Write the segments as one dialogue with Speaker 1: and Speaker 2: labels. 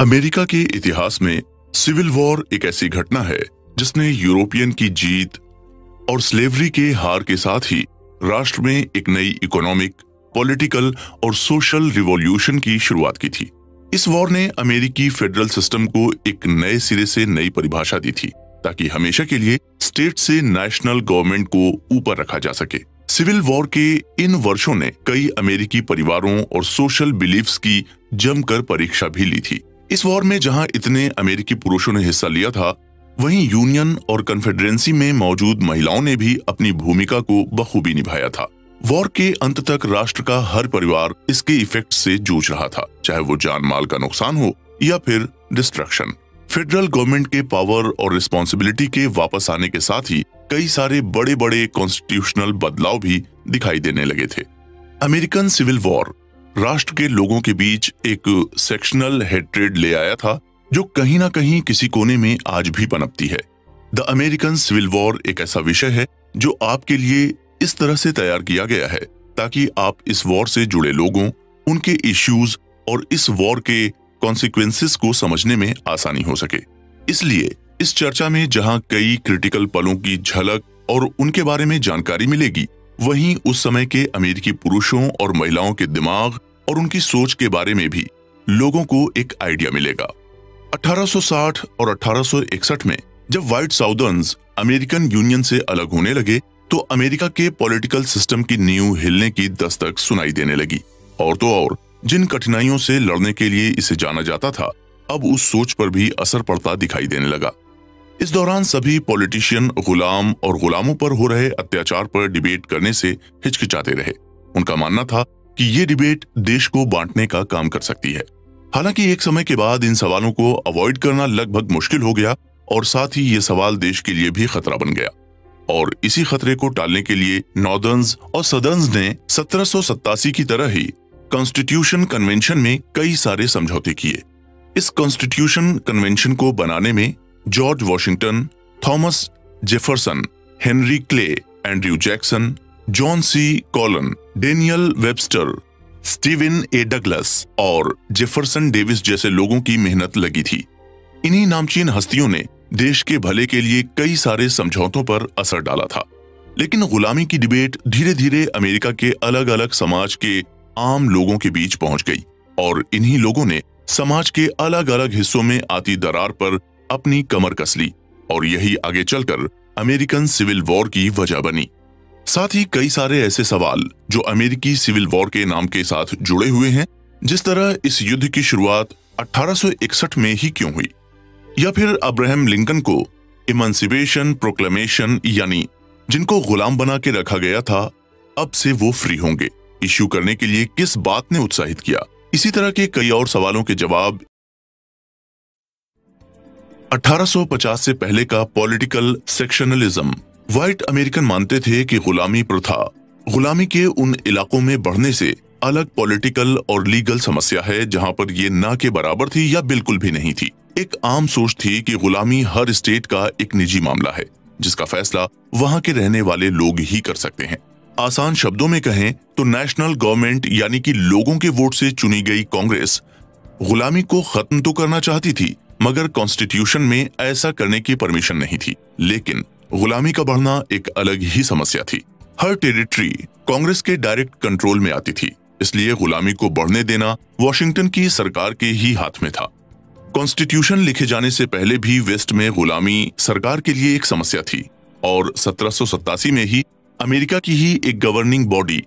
Speaker 1: America के इतिहास में सिविल वॉर एक ऐसी घटना है जिसने यूरोपियन की जीत और स्लेवरी के हार के साथ ही राष्ट्र में एक नई इकोनॉमिक, पॉलिटिकल और सोशल रिवॉल्यूशन की शुरुआत की थी। इस वॉर ने अमेरिकी फेडरल सिस्टम को एक नए सिरे से नई परिभाषा दी थी ताकि हमेशा के लिए स्टेट से नेशनल गवर्नमेंट को ऊपर रखा जा सके। सिविल वॉर के इन वर्षों ने कई अमेरिकी परिवारों और सोशल बिलीफ्स की जमकर परीक्षा भी ली थी। इस वॉर में जहां इतने अमेरिकी पुरुषों ने हिस्सा लिया था, वहीं यूनियन और कन्फेडरेंसी में मौजूद महिलाओं ने भी अपनी भूमिका को बखूबी निभाया था। वॉर के अंत तक राष्ट्र का हर परिवार इसके इफेक्ट से जूझ रहा था, चाहे वो जान माल का नुकसान हो या फिर डिस्ट्रक्शन। फेडरल गवर्नमेंट के पावर और रिस्पॉन्सिबिलिटी के वापस आने के साथ ही कई सारे बड़े बड़े कॉन्स्टिट्यूशनल बदलाव भी दिखाई देने लगे थे। अमेरिकन सिविल वॉर राष्ट्र के लोगों के बीच एक सेक्शनल हेट्रेड ले आया था जो कहीं ना कहीं किसी कोने में आज भी पनपती है। द अमेरिकन सिविल वॉर एक ऐसा विषय है जो आपके लिए इस तरह से तैयार किया गया है ताकि आप इस वॉर से जुड़े लोगों, उनके इश्यूज और इस वॉर के कॉन्सिक्वेंसेस को समझने में आसानी हो सके। इसलिए इस चर्चा में जहां कई क्रिटिकल पलों की झलक और उनके बारे में जानकारी मिलेगी, वहीं उस समय के अमेरिकी पुरुषों और महिलाओं के दिमाग और उनकी सोच के बारे में भी लोगों को एक आइडिया मिलेगा। 1860 और 1861 में जब व्हाइट साउदर्न्स अमेरिकन यूनियन से अलग होने लगे तो अमेरिका के पॉलिटिकल सिस्टम की नींव हिलने की दस्तक सुनाई देने लगी। और तो और जिन कठिनाइयों से लड़ने के लिए इसे जाना जाता था, अब उस सोच पर भी असर पड़ता दिखाई देने लगा। इस दौरान सभी पॉलिटिशियन गुलाम और गुलामों पर हो रहे अत्याचार पर डिबेट करने से हिचकिचाते रहे। उनका मानना था कि ये डिबेट देश को बांटने का काम कर सकती है। हालांकि एक समय के बाद इन सवालों को अवॉइड करना लगभग मुश्किल हो गया और साथ ही ये सवाल देश के लिए भी खतरा बन गया। और इसी खतरे को टालने के लिए नॉर्दर्न्स और सदर्न्स ने 1787 की तरह ही कॉन्स्टिट्यूशन कन्वेंशन में कई सारे समझौते किए। इस कॉन्स्टिट्यूशन कन्वेंशन को बनाने में George Washington, Thomas Jefferson, Henry Clay, Andrew Jackson, John C Calhoun, Daniel Webster, Stephen A Douglas और जेफरसन डेविस जैसे लोगों की मेहनत लगी थी। इन्हीं नामचीन हस्तियों ने देश के भले के लिए कई सारे समझौतों पर असर डाला था। लेकिन गुलामी की डिबेट धीरे धीरे अमेरिका के अलग अलग समाज के आम लोगों के बीच पहुंच गई और इन्हीं लोगों ने समाज के अलग अलग हिस्सों में आती दरार पर अपनी कमर कस ली और यही आगे चलकर अमेरिकन सिविल वॉर की वजह बनी। साथ ही कई सारे ऐसे सवाल जो अमेरिकी सिविल वॉर के नाम के साथ जुड़े हुए हैं, जिस तरह इस युद्ध की शुरुआत 1861 में ही क्यों हुई, या फिर अब्राहम लिंकन को इमांसिपेशन प्रोक्लेमेशन यानी जिनको गुलाम बना के रखा गया था अब से वो फ्री होंगे इश्यू करने के लिए किस बात ने उत्साहित किया। इसी तरह के कई और सवालों के जवाब 1850 से पहले का पॉलिटिकल सेक्शनलिज्म। व्हाइट अमेरिकन मानते थे कि गुलामी प्रथा गुलामी के उन इलाकों में बढ़ने से अलग पॉलिटिकल और लीगल समस्या है जहां पर ये ना के बराबर थी या बिल्कुल भी नहीं थी। एक आम सोच थी कि गुलामी हर स्टेट का एक निजी मामला है जिसका फैसला वहां के रहने वाले लोग ही कर सकते हैं। आसान शब्दों में कहें तो नेशनल गवर्नमेंट यानी कि लोगों के वोट से चुनी गई कांग्रेस गुलामी को खत्म तो करना चाहती थी, मगर कॉन्स्टिट्यूशन में ऐसा करने की परमिशन नहीं थी। लेकिन गुलामी का बढ़ना एक अलग ही समस्या थी। हर टेरिटरी कांग्रेस के डायरेक्ट कंट्रोल में आती थी, इसलिए गुलामी को बढ़ने देना वॉशिंगटन की सरकार के ही हाथ में था। कॉन्स्टिट्यूशन लिखे जाने से पहले भी वेस्ट में गुलामी सरकार के लिए एक समस्या थी और 1787 में ही अमेरिका की ही एक governing body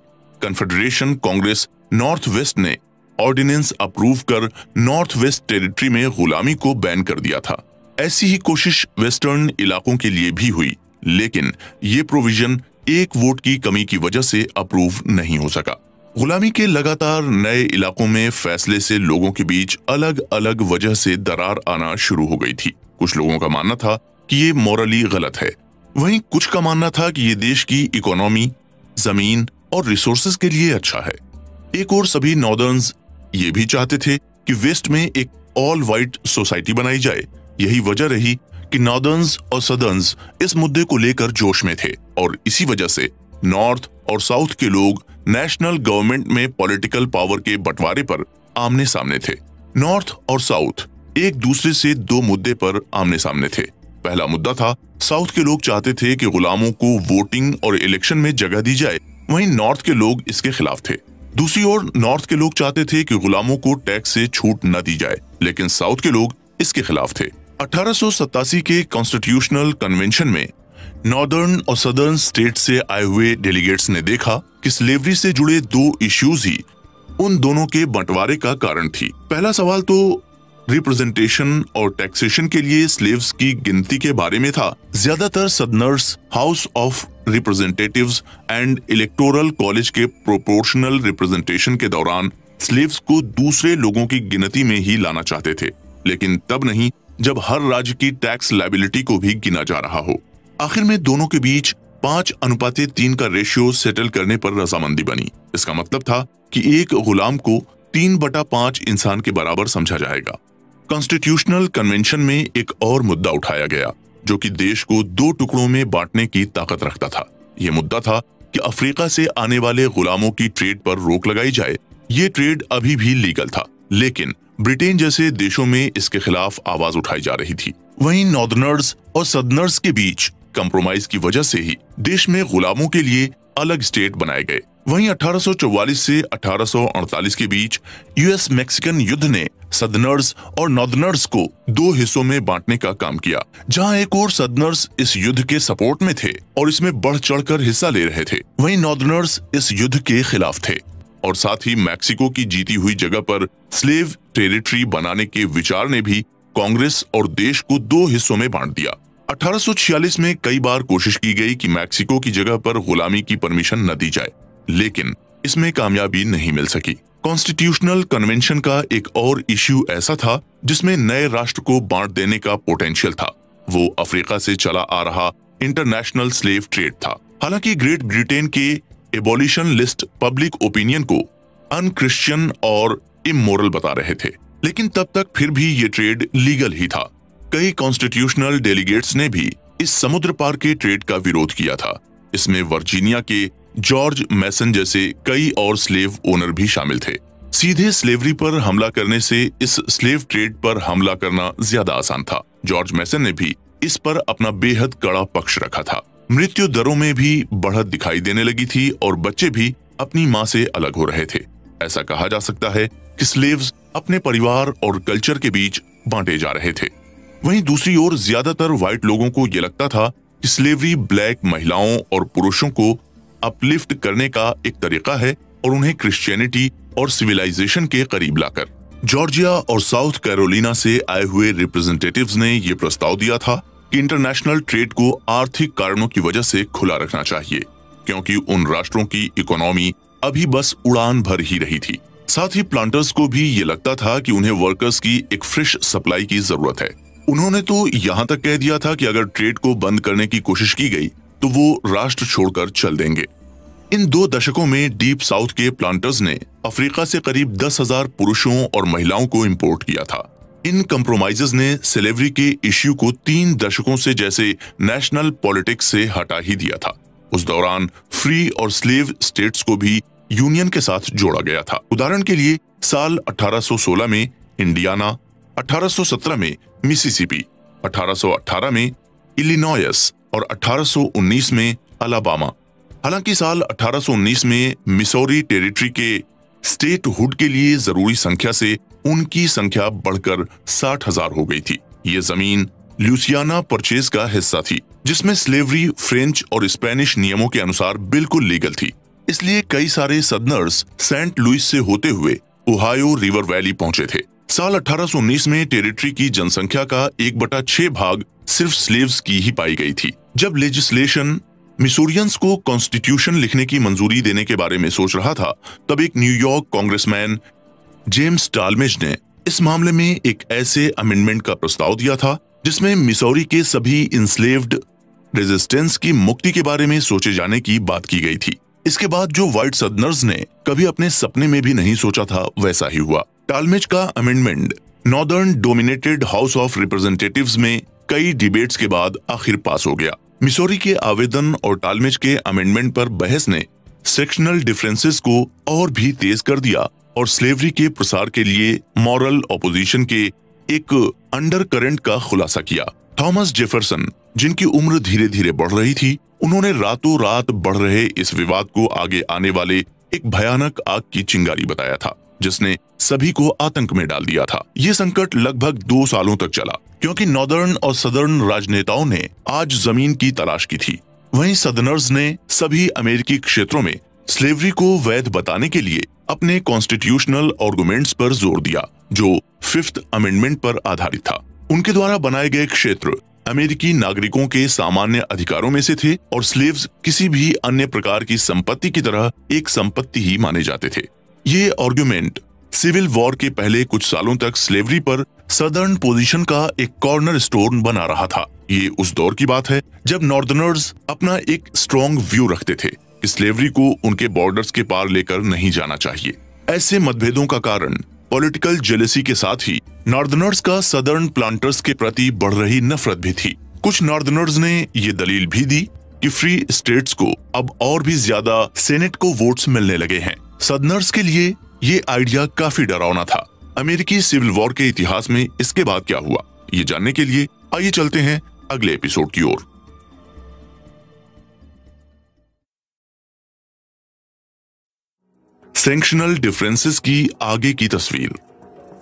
Speaker 1: confederation Congress north west ने ऑर्डिनेंस अप्रूव कर नॉर्थ वेस्ट टेरिटरी में गुलामी को बैन कर दिया था। ऐसी ही कोशिश वेस्टर्न इलाकों के लिए भी हुई, लेकिन ये प्रोविजन एक वोट की कमी की वजह से अप्रूव नहीं हो सका। गुलामी के लगातार नए इलाकों में फैसले से लोगों के बीच अलग अलग वजह से दरार आना शुरू हो गई थी। कुछ लोगों का मानना था कि ये मॉरली गलत है, वहीं कुछ का मानना था कि ये देश की इकोनॉमी, जमीन और रिसोर्सेज के लिए अच्छा है। एक और सभी नॉर्दर्न्स ये भी चाहते थे कि वेस्ट में एक ऑल व्हाइट सोसाइटी बनाई जाए। यही वजह रही कि नॉर्दर्न्स और सदर्न्स इस मुद्दे को लेकर जोश में थे और इसी वजह से नॉर्थ और साउथ के लोग नेशनल गवर्नमेंट में पॉलिटिकल पावर के बंटवारे पर आमने सामने थे। नॉर्थ और साउथ एक दूसरे से दो मुद्दे पर आमने सामने थे। पहला मुद्दा था, साउथ के लोग चाहते थे कि गुलामों को वोटिंग और इलेक्शन में जगह दी जाए, वहीं नॉर्थ के लोग इसके खिलाफ थे। दूसरी ओर नॉर्थ के लोग चाहते थे कि गुलामों को टैक्स से छूट न दी जाए, लेकिन साउथ के लोग इसके खिलाफ थे। 1887 के कॉन्स्टिट्यूशनल कन्वेंशन में नॉर्दर्न और सदर्न स्टेट से आए हुए डेलीगेट्स ने देखा कि स्लेवरी से जुड़े दो इश्यूज ही उन दोनों के बंटवारे का कारण थी। पहला सवाल तो रिप्रेजेंटेशन और टैक्सेशन के लिए स्लेव्स की गिनती के बारे में था। ज्यादातर southerners House of Representatives and electoral college के प्रोपोर्शनल रिप्रेजेंटेशन के दौरान स्लेव्स को दूसरे लोगों की गिनती में ही लाना चाहते थे, लेकिन तब नहीं जब हर राज्य की टैक्स लायबिलिटी को भी गिना जा रहा हो। आखिर में दोनों के बीच 5:3 का रेशियो सेटल करने पर रजामंदी बनी। इसका मतलब था कि एक गुलाम को 3/5 इंसान के बराबर समझा जाएगा। कॉन्स्टिट्यूशनल कन्वेंशन में एक और मुद्दा उठाया गया जो कि देश को दो टुकड़ों में बांटने की ताकत रखता था। यह मुद्दा था कि अफ्रीका से आने वाले गुलामों की ट्रेड पर रोक लगाई जाए। ये ट्रेड अभी भी लीगल था, लेकिन ब्रिटेन जैसे देशों में इसके खिलाफ आवाज उठाई जा रही थी। वहीं नॉर्दर्नर्स और सदर्नर्स के बीच कंप्रोमाइज की वजह से ही देश में गुलामों के लिए अलग स्टेट बनाए गए। वहीं 1844 से 1848 के बीच यूएस मैक्सिकन युद्ध ने सदर्नर्स और नॉर्दर्नर्स को दो हिस्सों में बांटने का काम किया, जहां एक और सदर्नर्स इस युद्ध के सपोर्ट में थे और इसमें बढ़ चढ़कर हिस्सा ले रहे थे, वहीं नॉर्दर्नर्स इस युद्ध के खिलाफ थे। और साथ ही मैक्सिको की जीती हुई जगह पर स्लेव टेरिटरी बनाने के विचार ने भी कांग्रेस और देश को दो हिस्सों में बांट दिया। 1846 में कई बार कोशिश की गई कि मैक्सिको की जगह पर गुलामी की परमिशन न दी जाए, लेकिन इसमें कामयाबी नहीं मिल सकी। कॉन्स्टिट्यूशनल कन्वेंशन का एक और इश्यू ऐसा था जिसमें नए राष्ट्र को बांट देने का पोटेंशियल था। वो अफ्रीका से चला आ रहा इंटरनेशनल स्लेव ट्रेड था। हालांकि ग्रेट ब्रिटेन के एबॉलिशन लिस्ट पब्लिक ओपिनियन को अनक्रिश्चियन और इमोरल बता रहे थे, लेकिन तब तक फिर भी ये ट्रेड लीगल ही था। कई कॉन्स्टिट्यूशनल डेलीगेट्स ने भी इस समुद्र पार के ट्रेड का विरोध किया था। इसमें वर्जीनिया के जॉर्ज मैसन जैसे कई और स्लेव ओनर भी शामिल थे। सीधे स्लेवरी पर हमला करने से इस स्लेव ट्रेड पर हमला करना ज्यादा आसान था। जॉर्ज मैसन ने भी इस पर अपना बेहद कड़ा पक्ष रखा था। मृत्यु दरों में भी बढ़त दिखाई देने लगी थी और बच्चे भी अपनी मां से अलग हो रहे थे। ऐसा कहा जा सकता है कि स्लेव्स अपने परिवार और कल्चर के बीच बांटे जा रहे थे। वहीं दूसरी ओर ज्यादातर व्हाइट लोगों को यह लगता था कि स्लेवरी ब्लैक महिलाओं और पुरुषों को अपलिफ्ट करने का एक तरीका है और उन्हें क्रिश्चियनिटी और सिविलाइजेशन के करीब लाकर। जॉर्जिया और साउथ कैरोलिना से आए हुए रिप्रेजेंटेटिव्स ने यह प्रस्ताव दिया था कि इंटरनेशनल ट्रेड को आर्थिक कारणों की वजह से खुला रखना चाहिए, क्योंकि उन राष्ट्रों की इकोनॉमी अभी बस उड़ान भर ही रही थी। साथ ही प्लांटर्स को भी ये लगता था कि उन्हें वर्कर्स की एक फ्रेश सप्लाई की जरूरत है। उन्होंने तो यहाँ तक कह दिया था कि अगर ट्रेड को बंद करने की कोशिश की गई तो वो राष्ट्र छोड़कर चल देंगे। इन 2 दशकों में डीप साउथ के प्लांटर्स ने अफ्रीका से करीब 10,000 पुरुषों और महिलाओं को इंपोर्ट किया था। इन कंप्रोमाइजेस ने स्लेवरी के इश्यू को 3 दशकों से जैसे नेशनल पॉलिटिक्स से हटा ही दिया था। उस दौरान फ्री और स्लेव स्टेट्स को भी यूनियन के साथ जोड़ा गया था। उदाहरण के लिए साल 1816 में इंडियाना, 1817 में मिसिसिपी, 1818 में इलिनॉयस और 1819 में अलाबामा। हालांकि साल 1819 में मिसौरी टेरिटरी के स्टेटहुड के लिए जरूरी संख्या से उनकी संख्या बढ़कर 60,000 हो गई थी। ये जमीन लुसियाना परचेज का हिस्सा थी, जिसमें स्लेवरी फ्रेंच और स्पेनिश नियमों के अनुसार बिल्कुल लीगल थी। इसलिए कई सारे सदर्नर्स सेंट लुइस से होते हुए ओहायो रिवर वैली पहुंचे थे। साल 1819 में टेरिटरी की जनसंख्या का 1/6 भाग सिर्फ स्लेव्स की ही पाई गई थी। जब लेजिस्लेशन मिसोरियंस को कॉन्स्टिट्यूशन लिखने की मंजूरी देने के बारे में सोच रहा था, तब एक न्यूयॉर्क कांग्रेसमैन जेम्स टालमेज ने इस मामले में एक ऐसे अमेंडमेंट का प्रस्ताव दिया था जिसमें मिसौरी के सभी इंस्लेव्ड रेजिस्टेंस की मुक्ति के बारे में सोचे जाने की बात की गई थी। इसके बाद जो व्हाइट सदर्नर्स ने कभी अपने सपने में भी नहीं सोचा था, वैसा ही हुआ। टालमेज का amendment northern dominated house of representatives में कई डिबेट्स के बाद आखिर पास हो गया। मिसौरी के आवेदन और टालमेज के अमेंडमेंट पर बहस ने सेक्शनल डिफरेंसेस को और भी तेज कर दिया और स्लेवरी के प्रसार के लिए मॉरल ऑपोजिशन के एक अंडर करंट का खुलासा किया। थॉमस जेफरसन, जिनकी उम्र धीरे धीरे बढ़ रही थी, उन्होंने रातों रात बढ़ रहे इस विवाद को आगे आने वाले एक भयानक आग की चिंगारी बताया था, जिसने सभी को आतंक में डाल दिया था। ये संकट लगभग 2 सालों तक चला, क्योंकि नॉर्दर्न और सदर्न राजनेताओं ने आज जमीन की तलाश की थी। वहीं सदर्नर्स ने सभी अमेरिकी क्षेत्रों में स्लेवरी को वैध बताने के लिए अपने कॉन्स्टिट्यूशनल आर्गुमेंट्स पर जोर दिया, जो 5th अमेंडमेंट पर आधारित था। उनके द्वारा बनाए गए क्षेत्र अमेरिकी नागरिकों के सामान्य अधिकारों में से थे और स्लेव्स किसी भी अन्य प्रकार की संपत्ति की तरह एक संपत्ति ही माने जाते थे। ये आर्गुमेंट सिविल वॉर के पहले कुछ सालों तक स्लेवरी पर सदर्न पोजीशन का एक कॉर्नर स्टोन बना रहा था। ये उस दौर की बात है जब नॉर्दर्नर्स अपना एक स्ट्रॉन्ग व्यू रखते थे कि स्लेवरी को उनके बॉर्डर्स के पार लेकर नहीं जाना चाहिए। ऐसे मतभेदों का कारण पॉलिटिकल जेलेसी के साथ ही नॉर्दर्नर्स का सदर्न प्लांटर्स के प्रति बढ़ रही नफरत भी थी। कुछ नॉर्दर्नर्स ने ये दलील भी दी कि फ्री स्टेट्स को अब और भी ज्यादा सेनेट को वोट्स मिलने लगे हैं। सदर्नर्स के लिए ये आइडिया काफी डरावना था। अमेरिकी सिविल वॉर के इतिहास में इसके बाद क्या हुआ, ये जानने के लिए आइए चलते हैं अगले एपिसोड की ओर। सेक्शनल डिफरेंसेस की आगे की तस्वीर।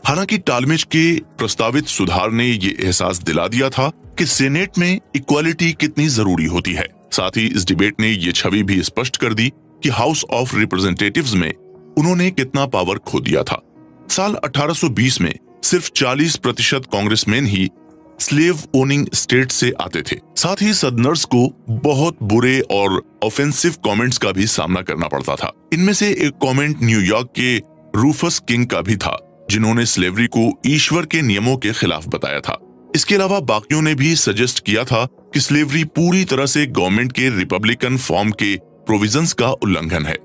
Speaker 1: हालांकि टालमेज के प्रस्तावित सुधार ने ये एहसास दिला दिया था कि सेनेट में इक्वालिटी कितनी जरूरी होती है। साथ ही इस डिबेट ने ये छवि भी स्पष्ट कर दी कि हाउस ऑफ रिप्रेजेंटेटिव्स में उन्होंने कितना पावर खो दिया था। साल 1820 में सिर्फ 40% कांग्रेसमैन ही स्लेव ओनिंग स्टेट से आते थे। साथ ही सदर्नर्स को बहुत बुरे और ऑफेंसिव कमेंट्स का भी सामना करना पड़ता था। इनमें से एक कमेंट न्यूयॉर्क के रूफस किंग का भी था, जिन्होंने स्लेवरी को ईश्वर के नियमों के खिलाफ बताया था। इसके अलावा बाकियों ने भी सजेस्ट किया था कि स्लेवरी पूरी तरह से गवर्नमेंट के रिपब्लिकन फॉर्म के प्रोविजंस का उल्लंघन है।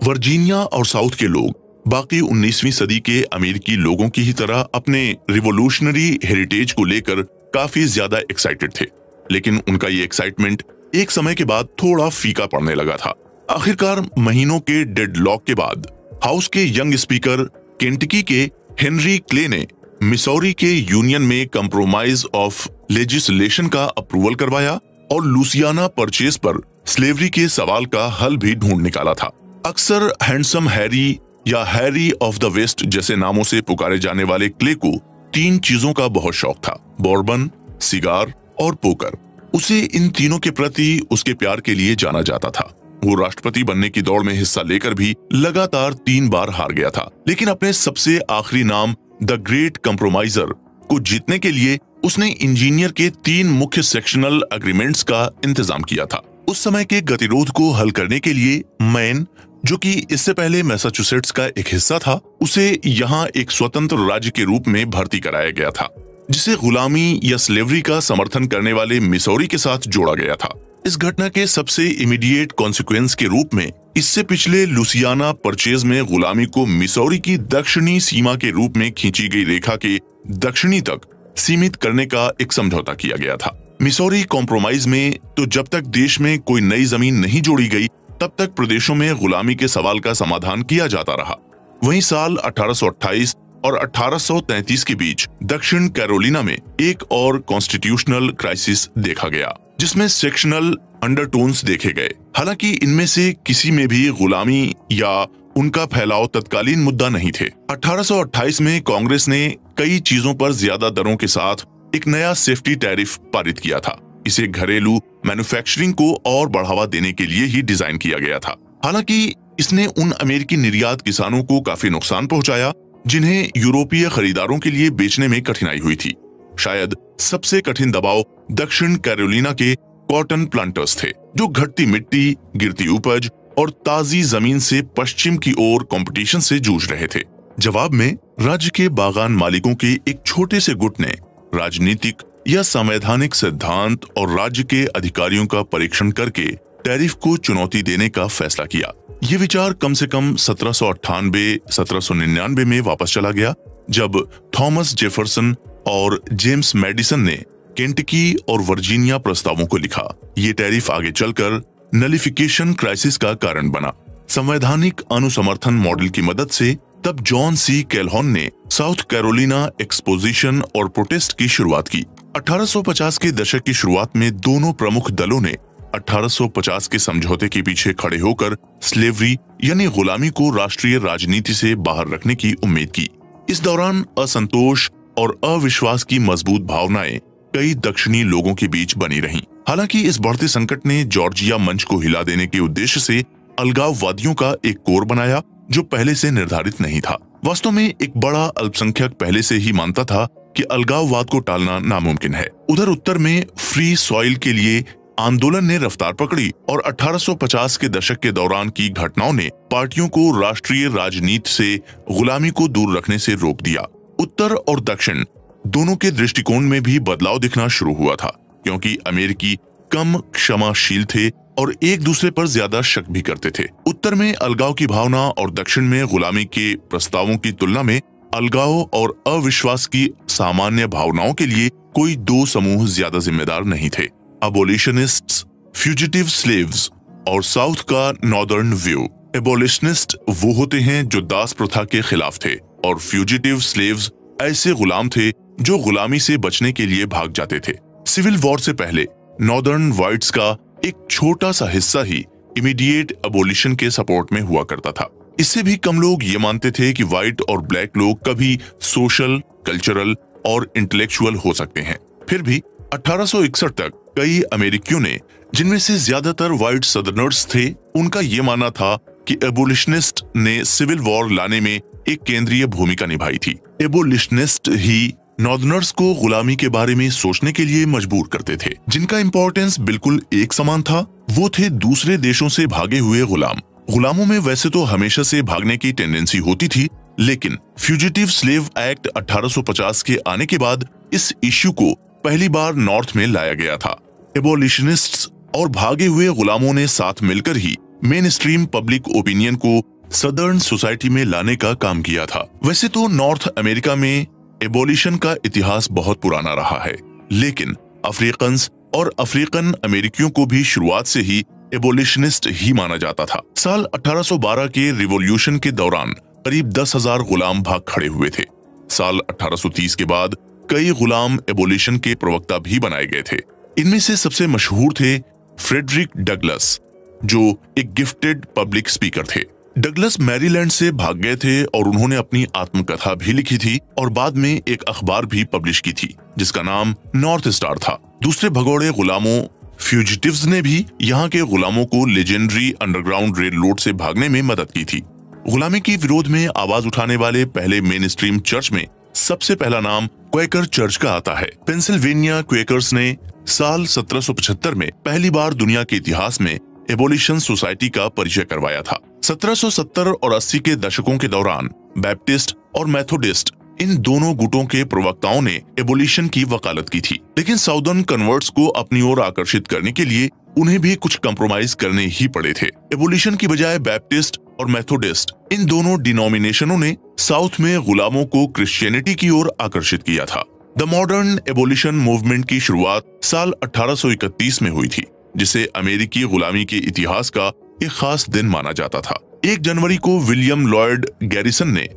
Speaker 1: वर्जीनिया और साउथ के लोग बाकी 19वीं सदी के अमेरिकी लोगों की ही तरह अपने रिवोल्यूशनरी हेरिटेज को लेकर काफी ज्यादा एक्साइटेड थे, लेकिन उनका ये एक्साइटमेंट एक समय के बाद थोड़ा फीका पड़ने लगा था। आखिरकार महीनों के डेडलॉक के बाद हाउस के यंग स्पीकर केंटकी के हेनरी क्ले ने मिसौरी के यूनियन में कंप्रोमाइज ऑफ लेजिस्लेशन का अप्रूवल करवाया और लुसियाना परचेज पर स्लेवरी के सवाल का हल भी ढूंढ निकाला था। अक्सर हैंडसम हैरी या हैरी ऑफ द वेस्ट जैसे नामों से पुकारे जाने वाले क्ले को 3 चीजों का बहुत शौक था, बॉर्बन, सिगार और पोकर। उसे इन तीनों के प्रति उसके प्यार के लिए जाना जाता था। वो राष्ट्रपति बनने की दौड़ में हिस्सा लेकर भी लगातार 3 बार हार गया था, लेकिन अपने सबसे आखिरी नाम द ग्रेट कंप्रोमाइजर को जीतने के लिए उसने इंजीनियर के 3 मुख्य सेक्शनल एग्रीमेंट्स का इंतजाम किया था। उस समय के गतिरोध को हल करने के लिए मैन, जो कि इससे पहले मैसाचुसेट्स का एक हिस्सा था, उसे यहाँ एक स्वतंत्र राज्य के रूप में भर्ती कराया गया था, जिसे गुलामी या स्लेवरी का समर्थन करने वाले मिसौरी के साथ जोड़ा गया था। इस घटना के सबसे इमीडिएट कॉन्सिक्वेंस के रूप में इससे पिछले लुसियाना परचेज में गुलामी को मिसौरी की दक्षिणी सीमा के रूप में खींची गई रेखा के दक्षिणी तक सीमित करने का एक समझौता किया गया था। मिसौरी कॉम्प्रोमाइज में तो जब तक देश में कोई नई जमीन नहीं जोड़ी गई, तब तक प्रदेशों में गुलामी के सवाल का समाधान किया जाता रहा। वहीं साल 1828 और 1833 के बीच दक्षिण कैरोलिना में एक और कॉन्स्टिट्यूशनल क्राइसिस देखा गया, जिसमें सेक्शनल अंडरटोन्स देखे गए। हालांकि इनमें से किसी में भी गुलामी या उनका फैलाव तत्कालीन मुद्दा नहीं थे। 1828 में कांग्रेस ने कई चीजों पर ज्यादा दरों के साथ एक नया सेफ्टी टैरिफ पारित किया था। इसे घरेलू मैन्युफैक्चरिंग को और बढ़ावा देने के लिए ही डिजाइन किया गया था। हालांकि इसने उन अमेरिकी निर्यात किसानों को काफी नुकसान पहुंचाया, जिन्हें यूरोपीय खरीदारों के लिए बेचने में कठिनाई हुई थी। शायद सबसे कठिन दबाव दक्षिण कैरोलिना के कॉटन प्लांटर्स थे, जो घटती मिट्टी, गिरती उपज और ताजी जमीन से पश्चिम की ओर कंपटीशन से जूझ रहे थे। जवाब में राज्य के बागान मालिकों के एक छोटे से गुट ने राजनीतिक या संवैधानिक सिद्धांत और राज्य के अधिकारियों का परीक्षण करके टैरिफ को चुनौती देने का फैसला किया। ये विचार कम से कम 1798-1799 में वापस चला गया, जब थॉमस जेफरसन और जेम्स मैडिसन ने केंटकी और वर्जीनिया प्रस्तावों को लिखा। ये टैरिफ आगे चलकर नलिफिकेशन क्राइसिस का कारण बना। संवैधानिक अनुसमर्थन मॉडल की मदद से तब जॉन सी कैलहॉन ने साउथ कैरोलिना एक्सपोजिशन और प्रोटेस्ट की शुरुआत की। 1850 के दशक की शुरुआत में दोनों प्रमुख दलों ने 1850 के समझौते के पीछे खड़े होकर स्लेवरी यानी गुलामी को राष्ट्रीय राजनीति से बाहर रखने की उम्मीद की। इस दौरान असंतोष और अविश्वास की मजबूत भावनाएं कई दक्षिणी लोगों के बीच बनी रहीं। हालांकि इस बढ़ते संकट ने जॉर्जिया मंच को हिला देने के उद्देश्य से अलगाववादियों का एक कोर बनाया जो पहले से निर्धारित नहीं था। वास्तव में एक बड़ा अल्पसंख्यक पहले से ही मानता था कि अलगाववाद को टालना नामुमकिन है। उधर उत्तर में फ्री सॉइल के लिए आंदोलन ने रफ्तार पकड़ी और 1850 के दशक के दौरान की घटनाओं ने पार्टियों को राष्ट्रीय राजनीति से गुलामी को दूर रखने से रोक दिया। उत्तर और दक्षिण दोनों के दृष्टिकोण में भी बदलाव दिखना शुरू हुआ था, क्योंकि अमेरिकी कम क्षमाशील थे और एक दूसरे पर ज्यादा शक भी करते थे। उत्तर में अलगाव की भावना और दक्षिण में गुलामी के प्रस्तावों की तुलना में अलगाव और अविश्वास की सामान्य भावनाओं के लिए कोई दो समूह ज्यादा जिम्मेदार नहीं थे। एबोलिशनिस्ट्स, फ्यूजिटिव स्लेव्स और साउथ का नॉर्दर्न व्यू। एबोलिशनिस्ट वो होते हैं जो दास प्रथा के खिलाफ थे और फ्यूजिटिव स्लेव्स ऐसे गुलाम थे जो गुलामी से बचने के लिए भाग जाते थे। सिविल वॉर से पहले नॉर्दर्न व्हाइट्स का एक छोटा सा हिस्सा ही इमीडिएट एबोलिशन के सपोर्ट में हुआ करता था। इससे भी कम लोग ये मानते थे कि व्हाइट और ब्लैक लोग कभी सोशल, कल्चरल और इंटेलेक्चुअल हो सकते हैं। फिर भी 1861 तक कई अमेरिकियों ने, जिनमें से ज्यादातर व्हाइट सदर्नर्स थे, उनका ये मानना था कि एबोलिशनिस्ट ने सिविल वॉर लाने में एक केंद्रीय भूमिका निभाई थी। एबोलिशनिस्ट ही नॉर्दर्नर्स को गुलामी के बारे में सोचने के लिए मजबूर करते थे। जिनका इंपॉर्टेंस बिल्कुल एक समान था वो थे दूसरे देशों से भागे हुए गुलाम। गुलामों में वैसे तो हमेशा से भागने की टेंडेंसी होती थी, लेकिन फ्यूजिटिव स्लेव एक्ट 1850 के आने के बाद इस इश्यू को पहली बार नॉर्थ में लाया गया था। एबोलिशनिस्ट्स और भागे हुए गुलामों ने साथ मिलकर ही मेन स्ट्रीम पब्लिक ओपिनियन को सदर्न सोसाइटी में लाने का काम किया था। वैसे तो नॉर्थ अमेरिका में एबोलिशन का इतिहास बहुत पुराना रहा है, लेकिन अफ्रीकन्स और अफ्रीकन अमेरिकियों को भी शुरुआत से ही एबोलिशनिस्ट ही माना जाता था। साल 1812 के रिवॉल्यूशन के दौरान करीब 10,000 गुलाम भाग खड़े हुए थे। साल 1830 के बाद कई गुलाम एबोलिशन के प्रवक्ता भी बनाए गए थे। इनमें से सबसे मशहूर थे फ्रेडरिक डगलस, जो एक गिफ्टेड पब्लिक स्पीकर थे। डगलस मैरीलैंड से भाग गए थे और उन्होंने अपनी आत्मकथा भी लिखी थी और बाद में एक अखबार भी पब्लिश की थी जिसका नाम नॉर्थ स्टार था। दूसरे भगोड़े गुलामों फ्यूजिटिव्स ने भी यहाँ के गुलामों को लेजेंडरी अंडरग्राउंड रेल रोड से भागने में मदद की थी। गुलामी के विरोध में आवाज उठाने वाले पहले मेन स्ट्रीम चर्च में सबसे पहला नाम क्वेकर चर्च का आता है। पेंसिल्वेनिया क्वेकर्स ने साल 1775 में पहली बार दुनिया के इतिहास में एबोलिशन सोसाइटी का परिचय करवाया था। 1770 और 80 के दशकों के दौरान बैप्टिस्ट और मेथोडिस्ट इन दोनों गुटों के प्रवक्ताओं ने एबोलिशन की वकालत की थी, लेकिन साउदर्न कन्वर्ट्स को अपनी ओर आकर्षित करने के लिए उन्हें भी कुछ कंप्रोमाइज करने ही पड़े थे। एबोलिशन की बजाय बैप्टिस्ट और मेथोडिस्ट इन दोनों डिनोमिनेशनों ने साउथ में गुलामों को क्रिश्चियनिटी की ओर आकर्षित किया था। द मॉडर्न एबोलिशन मूवमेंट की शुरुआत साल 1831 में हुई थी, जिसे अमेरिकी गुलामी के इतिहास का एक खास दिन माना जाता था। 1 जनवरी को विलियम लॉयड गैरिसन ने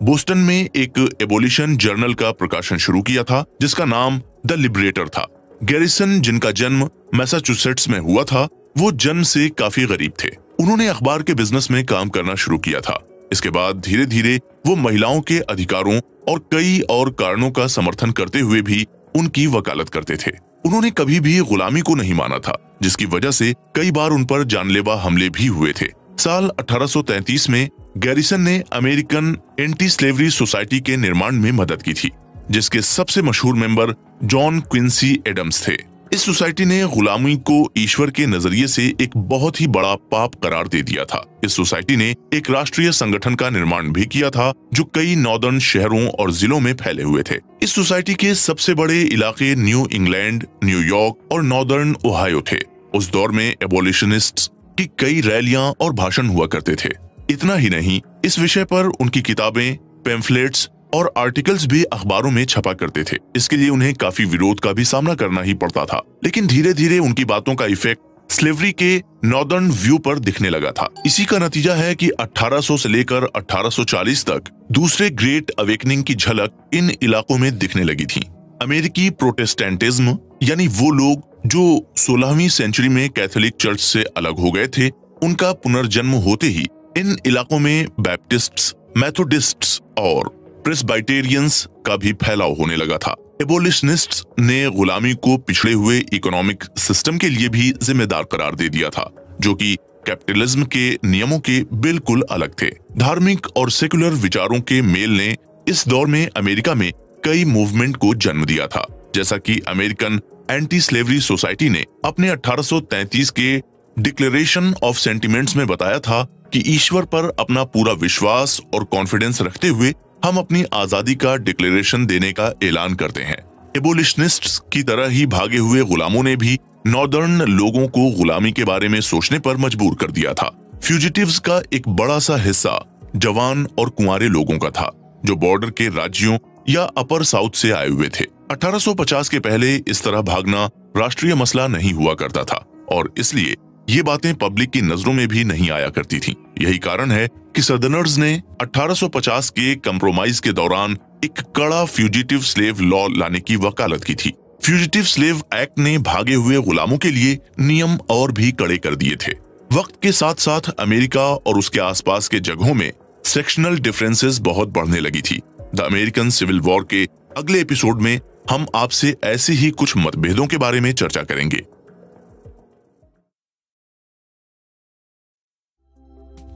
Speaker 1: बोस्टन में एक एबोलिशन जर्नल का प्रकाशन शुरू किया था जिसका नाम द लिबरेटर था। गैरिसन, जिनका जन्म मैसाचुसेट्स में हुआ था, वो जन्म से काफी गरीब थे। उन्होंने अखबार के बिजनेस में काम करना शुरू किया था। इसके बाद धीरे धीरे वो महिलाओं के अधिकारों और कई और कारणों का समर्थन करते हुए भी उनकी वकालत करते थे। उन्होंने कभी भी गुलामी को नहीं माना था, जिसकी वजह से कई बार उन पर जानलेवा हमले भी हुए थे। साल 1833 में गैरिसन ने अमेरिकन एंटी स्लेवरी सोसाइटी के निर्माण में मदद की थी, जिसके सबसे मशहूर मेंबर जॉन क्विंसी एडम्स थे। इस सोसाइटी ने गुलामी को ईश्वर के नजरिए से एक बहुत ही बड़ा पाप करार दे दिया था। इस सोसाइटी ने एक राष्ट्रीय संगठन का निर्माण भी किया था जो कई नॉर्दर्न शहरों और जिलों में फैले हुए थे। इस सोसाइटी के सबसे बड़े इलाके न्यू इंग्लैंड, न्यूयॉर्क और नॉर्दर्न ओहायो थे। उस दौर में एबोलिशनिस्ट्स की कई रैलियां और भाषण हुआ करते थे। इतना ही नहीं, इस विषय पर उनकी किताबें, पैम्फलेट्स और आर्टिकल्स भी अखबारों में छपा करते थे। इसके लिए उन्हें काफी विरोध का भी सामना करना ही पड़ता था, लेकिन धीरे धीरे उनकी बातों का इफेक्ट स्लेवरी के नॉर्दर्न व्यू पर दिखने लगा था। इसी का नतीजा है कि 1800 से लेकर 1840 तक दूसरे ग्रेट अवेकनिंग की झलक इन इलाकों में दिखने लगी थी। अमेरिकी प्रोटेस्टेंटिज्म यानी वो लोग जो 16वीं सेंचुरी में कैथोलिक चर्च से अलग हो गए थे, उनका पुनर्जन्म होते ही इन इलाकों में बैप्टिस्ट्स, मेथोडिस्ट्स और प्रेस्बाइटेरियंस का भी फैलाव होने लगा था। एबोलिशनिस्ट्स ने गुलामी को पिछड़े हुए इकोनॉमिक सिस्टम के लिए भी जिम्मेदार करार दे दिया था, जो कि कैपिटलिज्म के नियमों के बिल्कुल अलग थे। धार्मिक और सेकुलर विचारों के मेल ने इस दौर में अमेरिका में कई मूवमेंट को जन्म दिया था, जैसा कि अमेरिकन एंटी स्लेवरी सोसाइटी ने अपने 1833 के डिक्लेरेशन ऑफ सेंटिमेंट्स में बताया था कि ईश्वर पर अपना पूरा विश्वास और कॉन्फिडेंस रखते हुए हम अपनी आजादी का डिक्लेरेशन देने का ऐलान करते हैं। एबोलिशनिस्ट्स की तरह ही भागे हुए गुलामों ने भी नॉर्दर्न लोगों को गुलामी के बारे में सोचने पर मजबूर कर दिया था। फ्यूजिटिव्स का एक बड़ा सा हिस्सा जवान और कुंवारे लोगों का था, जो बॉर्डर के राज्यों या अपर साउथ से आए हुए थे। 1850 के पहले इस तरह भागना राष्ट्रीय मसला नहीं हुआ करता था और इसलिए ये बातें पब्लिक की नजरों में भी नहीं आया करती थीं। यही कारण है कि सदर्नर्स ने 1850 के कंप्रोमाइज के दौरान एक कड़ा फ्यूजिटिव स्लेव लॉ लाने की वकालत की थी। फ्यूजिटिव स्लेव एक्ट ने भागे हुए गुलामों के लिए नियम और भी कड़े कर दिए थे। वक्त के साथ साथ अमेरिका और उसके आसपास के जगहों में सेक्शनल डिफरेंसेस बहुत बढ़ने लगी थी। द अमेरिकन सिविल वॉर के अगले एपिसोड में हम आपसे ऐसे ही कुछ मतभेदों के बारे में चर्चा करेंगे।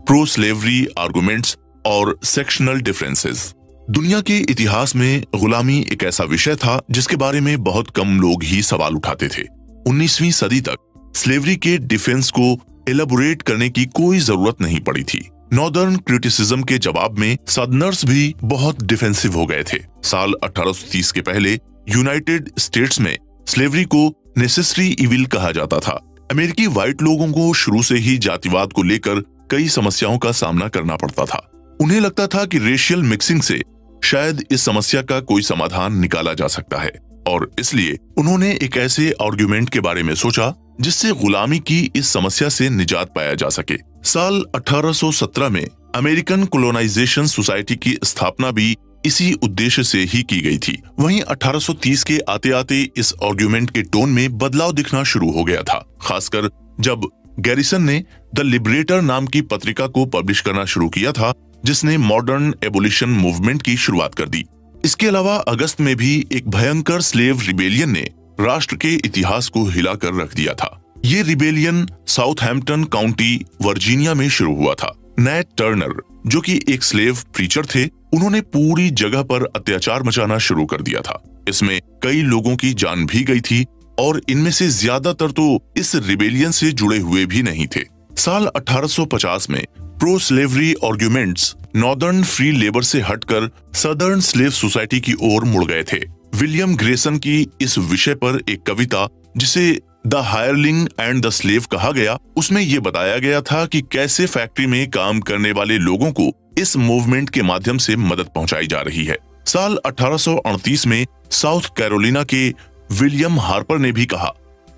Speaker 1: प्रो स्लेवरी आर्गुमेंट्स और सेक्शनल डिफरेंसेस। दुनिया के इतिहास में गुलामी एक ऐसा विषय था जिसके बारे में बहुत कम लोग ही सवाल उठाते थे। 19वीं सदी तक स्लेवरी के डिफेंस को एलाबोरेट करने की कोई जरूरत नहीं पड़ी थी। नॉर्दर्न क्रिटिसिज्म के जवाब में सदर्नर्स भी बहुत डिफेंसिव हो गए थे। साल 1830 के पहले यूनाइटेड स्टेट्स में स्लेवरी को नेसेसरी इविल कहा जाता था। अमेरिकी व्हाइट लोगों को शुरू से ही जातिवाद को लेकर कई समस्याओं का सामना करना पड़ता था। उन्हें लगता था कि रेशियल मिक्सिंग से शायद इस समस्या का कोई समाधान निकाला जा सकता है और इसलिए उन्होंने एक ऐसे आर्गुमेंट के बारे में सोचा जिससे गुलामी की इस समस्या से निजात पाया जा सके। साल 1817 में अमेरिकन कोलोनाइजेशन सोसाइटी की स्थापना भी इसी उद्देश्य से ही की गई थी। वहीं 1830 के आते आते इस आर्गुमेंट के टोन में बदलाव दिखना शुरू हो गया था, खासकर जब गैरिसन ने द लिबरेटर नाम की पत्रिका को पब्लिश करना शुरू किया था, जिसने मॉडर्न एबोलिशन मूवमेंट की शुरुआत कर दी। इसके अलावा अगस्त में भी एक भयंकर स्लेव रिबेलियन ने राष्ट्र के इतिहास को हिलाकर रख दिया था। ये रिबेलियन साउथहैम्पटन काउंटी वर्जीनिया में शुरू हुआ था। नैट टर्नर, जो कि एक स्लेव प्रीचर थे, उन्होंने पूरी जगह पर अत्याचार मचाना शुरू कर दिया था। इसमें कई लोगों की जान भी गई थी और इनमें से ज्यादातर तो इस रिबेलियन से जुड़े हुए भी नहीं थे। साल 1850 में pro slavery arguments northern free labour से हटकर सदर्न स्लेव सोसाइटी की ओर मुड़ गए थे। विलियम ग्रेसन की इस विषय पर एक कविता, जिसे द हायरलिंग एंड द स्लेव कहा गया, उसमें यह बताया गया था कि कैसे फैक्ट्री में काम करने वाले लोगों को इस मूवमेंट के माध्यम से मदद पहुंचाई जा रही है। साल 1838 में साउथ कैरोलिना के विलियम हार्पर ने भी कहा,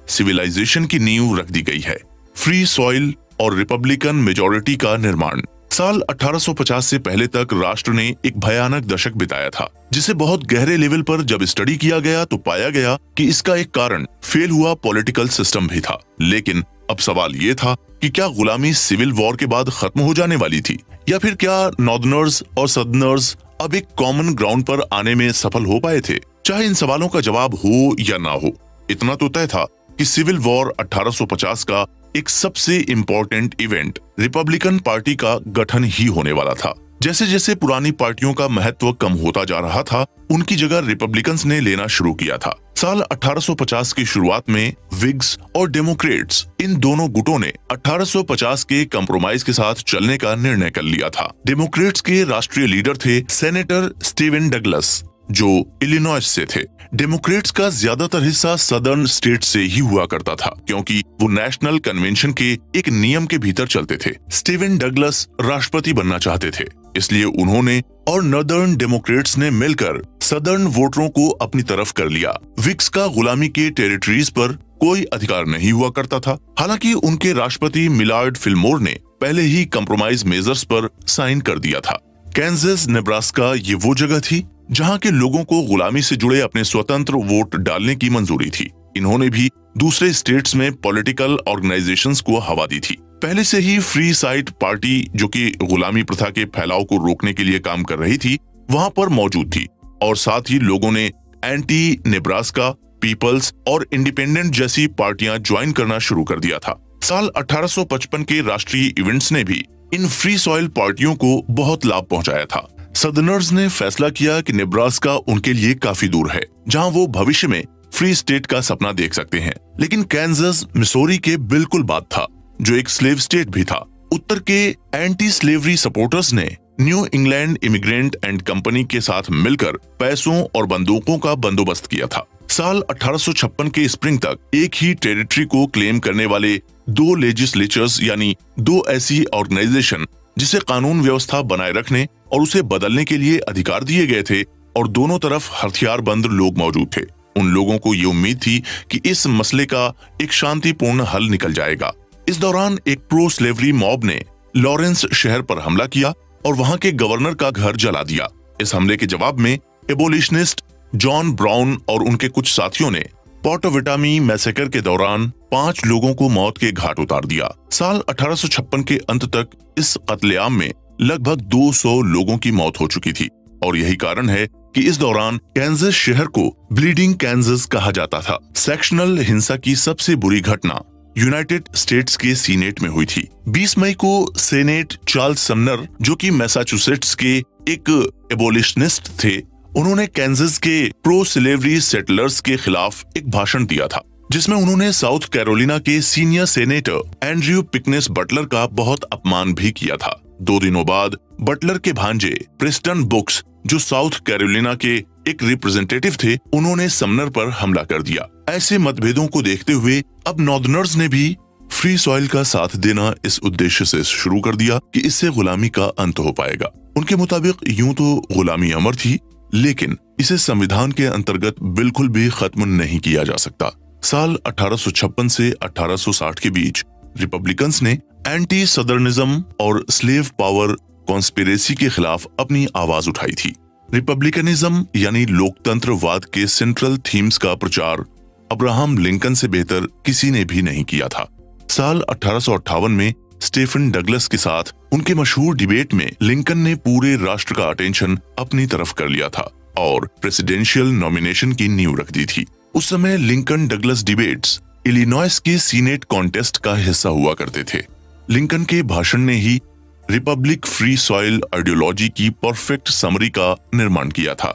Speaker 1: सिविलाइजेशन की नींव रख दी गई है, फ्री सॉइल और रिपब्लिकन मेजॉरिटी का निर्माण। साल 1850 से पहले तक राष्ट्र ने एक भयानक दशक बिताया था, जिसे बहुत गहरे लेवल पर जब स्टडी किया गया तो पाया गया कि इसका एक कारण फेल हुआ पॉलिटिकल सिस्टम भी था। लेकिन अब सवाल ये था कि क्या गुलामी सिविल वॉर के बाद खत्म हो जाने वाली थी, या फिर क्या नॉर्दर्नर्स और सदर्नर्स अब एक कॉमन ग्राउंड पर आने में सफल हो पाए थे। चाहे इन सवालों का जवाब हो या ना हो, इतना तो तय था कि सिविल वॉर 1850 का एक सबसे इम्पोर्टेंट इवेंट रिपब्लिकन पार्टी का गठन ही होने वाला था। जैसे जैसे पुरानी पार्टियों का महत्व कम होता जा रहा था, उनकी जगह रिपब्लिकन्स ने लेना शुरू किया था। साल 1850 की शुरुआत में विग्स और डेमोक्रेट्स, इन दोनों गुटों ने 1850 के कंप्रोमाइज के साथ चलने का निर्णय कर लिया था। डेमोक्रेट्स के राष्ट्रीय लीडर थे सेनेटर स्टीवन डगलस, जो इलिनॉइस से थे। डेमोक्रेट्स का ज्यादातर हिस्सा सदर्न स्टेट से ही हुआ करता था, क्योंकि वो नेशनल कन्वेंशन के एक नियम के भीतर चलते थे। स्टीवन डगलस राष्ट्रपति बनना चाहते थे, इसलिए उन्होंने और नॉर्दर्न डेमोक्रेट्स ने मिलकर सदर्न वोटरों को अपनी तरफ कर लिया। विक्स का गुलामी के टेरिटरीज पर कोई अधिकार नहीं हुआ करता था। हालांकि उनके राष्ट्रपति मिलार्ड फिलमोर ने पहले ही कंप्रोमाइज मेजर्स पर साइन कर दिया था। कैंसस नेब्रास्का ये वो जगह थी जहां के लोगों को गुलामी से जुड़े अपने स्वतंत्र वोट डालने की मंजूरी थी। इन्होंने भी दूसरे स्टेट्स में पॉलिटिकल ऑर्गेनाइजेशंस को हवा दी थी। पहले से ही फ्री साइड पार्टी, जो कि गुलामी प्रथा के फैलाव को रोकने के लिए काम कर रही थी, वहां पर मौजूद थी और साथ ही लोगों ने एंटी नेब्रास्का, पीपल्स और इंडिपेंडेंट जैसी पार्टियां ज्वाइन करना शुरू कर दिया था। साल 1855 के राष्ट्रीय इवेंट्स ने भी इन फ्री सॉइल पार्टियों को बहुत लाभ पहुंचाया था। सदर्नर्स ने फैसला किया कि नेब्रास्का उनके लिए काफी दूर है, जहां वो भविष्य में फ्री स्टेट का सपना देख सकते हैं। लेकिन कैंसस मिसौरी के बिल्कुल बाद था, जो एक स्लेव स्टेट भी था। उत्तर के एंटी स्लेवरी सपोर्टर्स ने new England immigrant and company के साथ मिलकर पैसों और बंदूकों का बंदोबस्त किया था। साल 1856 के स्प्रिंग तक एक ही टेरिटरी को क्लेम करने वाले दो लेजिस्लेचर्स, यानी दो ऐसी ऑर्गेनाइजेशन जिसे कानून व्यवस्था बनाए रखने और उसे बदलने के लिए अधिकार दिए गए थे, और दोनों तरफ हथियारबंद लोग मौजूद थे। उन लोगों को ये उम्मीद थी कि इस मसले का एक शांतिपूर्ण हल निकल जाएगा। इस दौरान एक प्रो स्लेवरी मॉब ने लॉरेंस शहर पर हमला किया और वहां के गवर्नर का घर जला दिया। इस हमले के जवाब में एबोलिशनिस्ट जॉन ब्राउन और उनके कुछ साथियों ने पोटावाटमी मैसेकर के दौरान 5 लोगों को मौत के घाट उतार दिया। साल 1856 के अंत तक इस कत्लेआम में लगभग 200 लोगों की मौत हो चुकी थी, और यही कारण है कि इस दौरान कैंसस शहर को ब्लीडिंग कैंसस कहा जाता था। सेक्शनल हिंसा की सबसे बुरी घटना यूनाइटेड स्टेट्स के सीनेट में हुई थी। 20 मई को सेनेट चार्ल्स समनर, जो कि मैसाचुसेट्स के एक एबोलिशनिस्ट थे, उन्होंने कैंसस के प्रो स्लेवरी सेटलर्स के खिलाफ एक भाषण दिया था, जिसमें उन्होंने साउथ कैरोलिना के सीनियर सेनेटर एंड्रयू पिकनेस बटलर का बहुत अपमान भी किया था। 2 दिनों बाद बटलर के भांजे प्रेस्टन बुक्स, जो साउथ कैरोलिना के एक रिप्रेजेंटेटिव थे, उन्होंने समनर पर हमला कर दिया। ऐसे मतभेदों को देखते हुए अब नॉर्दर्नर्स ने भी फ्री सॉइल का साथ देना इस उद्देश्य से शुरू कर दिया कि इससे गुलामी का अंत हो पाएगा। उनके मुताबिक यूं तो गुलामी अमर थी, लेकिन इसे संविधान के अंतर्गत बिल्कुल भी खत्म नहीं किया जा सकता। साल 1856 से 1860 के बीच रिपब्लिकन्स ने एंटी सदर्निज्म और स्लेव पावर कॉन्स्पिरेसी के खिलाफ अपनी आवाज उठाई थी। रिपब्लिकनिज्म यानी लोकतंत्रवाद के सेंट्रल थीम्स का प्रचार अब्राहम लिंकन से बेहतर किसी ने भी नहीं किया था। साल 1858 में स्टीफन डगलस के साथ उनके मशहूर डिबेट में लिंकन ने पूरे राष्ट्र का अटेंशन अपनी तरफ कर लिया था और प्रेसिडेंशियल नॉमिनेशन की नींव रख दी थी। उस समय लिंकन डगलस डिबेट्स इलिनॉइस के सीनेट कॉन्टेस्ट का हिस्सा हुआ करते थे। लिंकन के भाषण ने ही रिपब्लिक फ्री सॉइल आइडियोलॉजी की परफेक्ट समरी का निर्माण किया था।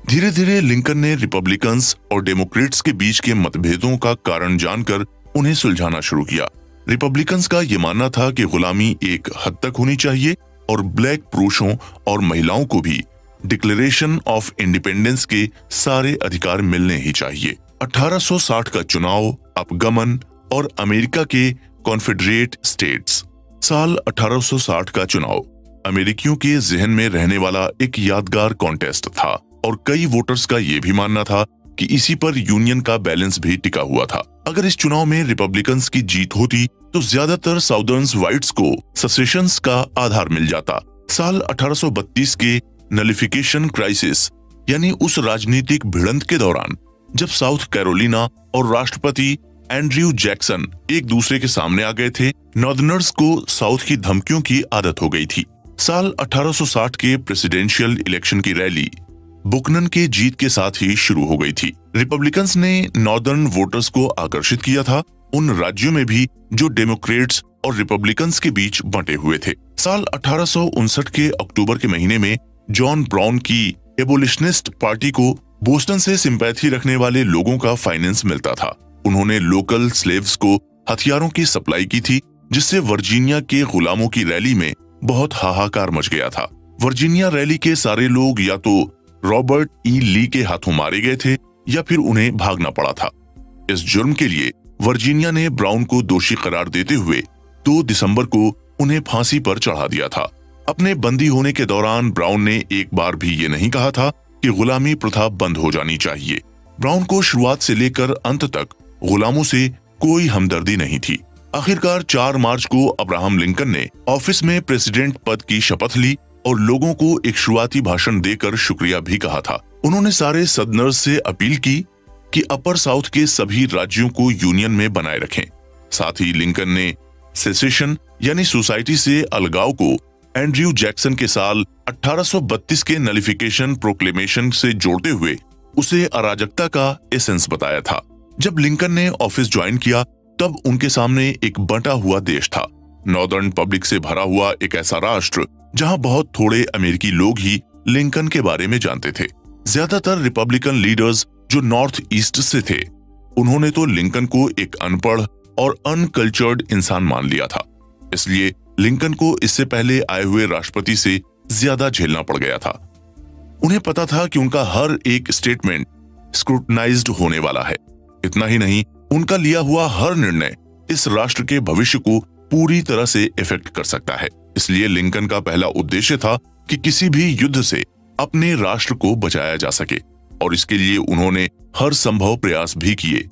Speaker 1: धीरे धीरे लिंकन ने रिपब्लिकन्स और डेमोक्रेट्स के बीच के मतभेदों का कारण जानकर उन्हें सुलझाना शुरू किया। रिपब्लिकन्स का ये मानना था कि गुलामी एक हद तक होनी चाहिए और ब्लैक पुरुषों और महिलाओं को भी डिक्लेरेशन ऑफ इंडिपेंडेंस के सारे अधिकार मिलने ही चाहिए। 1860 का चुनाव, अपगमन और अमेरिका के कॉन्फेडरेट स्टेट्स। साल 1860 का चुनाव अमेरिकियों के जहन में रहने वाला एक यादगार कॉन्टेस्ट था और कई वोटर्स का ये भी मानना था कि इसी पर यूनियन का बैलेंस भी टिका हुआ था। अगर इस चुनाव में रिपब्लिकन्स की जीत होती तो ज्यादातर साउदर्न व्हाइट्स को ससेशंस का आधार मिल जाता। साल 1832 के नलिफिकेशन क्राइसिस यानी उस राजनीतिक भिड़ंत के दौरान जब साउथ कैरोलिना और राष्ट्रपति एंड्रयू जैक्सन एक दूसरे के सामने आ गए थे, नॉर्दर्नर्स को साउथ की धमकियों की आदत हो गई थी। साल 1860 के प्रेसिडेंशियल इलेक्शन की रैली बुकनन के जीत के साथ ही शुरू हो गई थी। रिपब्लिकन्स ने नॉर्दर्न वोटर्स को आकर्षित किया था, उन राज्यों में भी जो डेमोक्रेट्स और रिपब्लिकन्स के बीच बंटे हुए थे। साल 1859 के अक्टूबर के महीने में जॉन ब्राउन की एबोलिशनिस्ट पार्टी को बोस्टन से सिंपैथी रखने वाले लोगों का फाइनेंस मिलता था। उन्होंने लोकल स्लेव्स को हथियारों की सप्लाई की थी, जिससे वर्जीनिया के गुलामों की रैली में बहुत हाहाकार मच गया था। वर्जीनिया रैली के सारे लोग या तो रॉबर्ट ई ली के हाथों मारे गए थे या फिर उन्हें भागना पड़ा था। इस जुर्म के लिए वर्जीनिया ने ब्राउन को दोषी करार देते हुए 2 दिसंबर को उन्हें फांसी पर चढ़ा दिया था। अपने बंदी होने के दौरान ब्राउन ने एक बार भी ये नहीं कहा था कि गुलामी प्रथा बंद हो जानी चाहिए। ब्राउन को शुरुआत से लेकर अंत तक गुलामों से कोई हमदर्दी नहीं थी। आखिरकार 4 मार्च को अब्राहम लिंकन ने ऑफिस में प्रेसिडेंट पद की शपथ ली और लोगों को एक शुरुआती भाषण देकर शुक्रिया भी कहा था। उन्होंने सारे सदनर्स से अपील की कि अपर साउथ के सभी राज्यों को यूनियन में बनाए रखें। साथ ही लिंकन ने सेसेशन यानी सोसाइटी से अलगाव को एंड्रयू जैक्सन के साल 1832 के नलिफिकेशन प्रोक्लेमेशन से जोड़ते हुए उसे अराजकता का एसेंस बताया था। जब लिंकन ने ऑफिस ज्वाइन किया तब उनके सामने एक बंटा हुआ देश था, नॉर्दर्न पब्लिक से भरा हुआ एक ऐसा राष्ट्र जहां बहुत थोड़े अमेरिकी लोग ही लिंकन के बारे में जानते थे। ज्यादातर रिपब्लिकन लीडर्स जो नॉर्थ ईस्ट से थे, उन्होंने तो लिंकन को एक अनपढ़ और अनकल्चर्ड इंसान मान लिया था। इसलिए लिंकन को इससे पहले आए हुए राष्ट्रपति से ज्यादा झेलना पड़ गया था। उन्हें पता था कि उनका हर एक स्टेटमेंट स्क्रूटनाइज्ड होने वाला है। इतना ही नहीं, उनका लिया हुआ हर निर्णय इस राष्ट्र के भविष्य को पूरी तरह से इफेक्ट कर सकता है। इसलिए लिंकन का पहला उद्देश्य था कि किसी भी युद्ध से अपने राष्ट्र को बचाया जा सके और इसके लिए उन्होंने हर संभव प्रयास भी किए।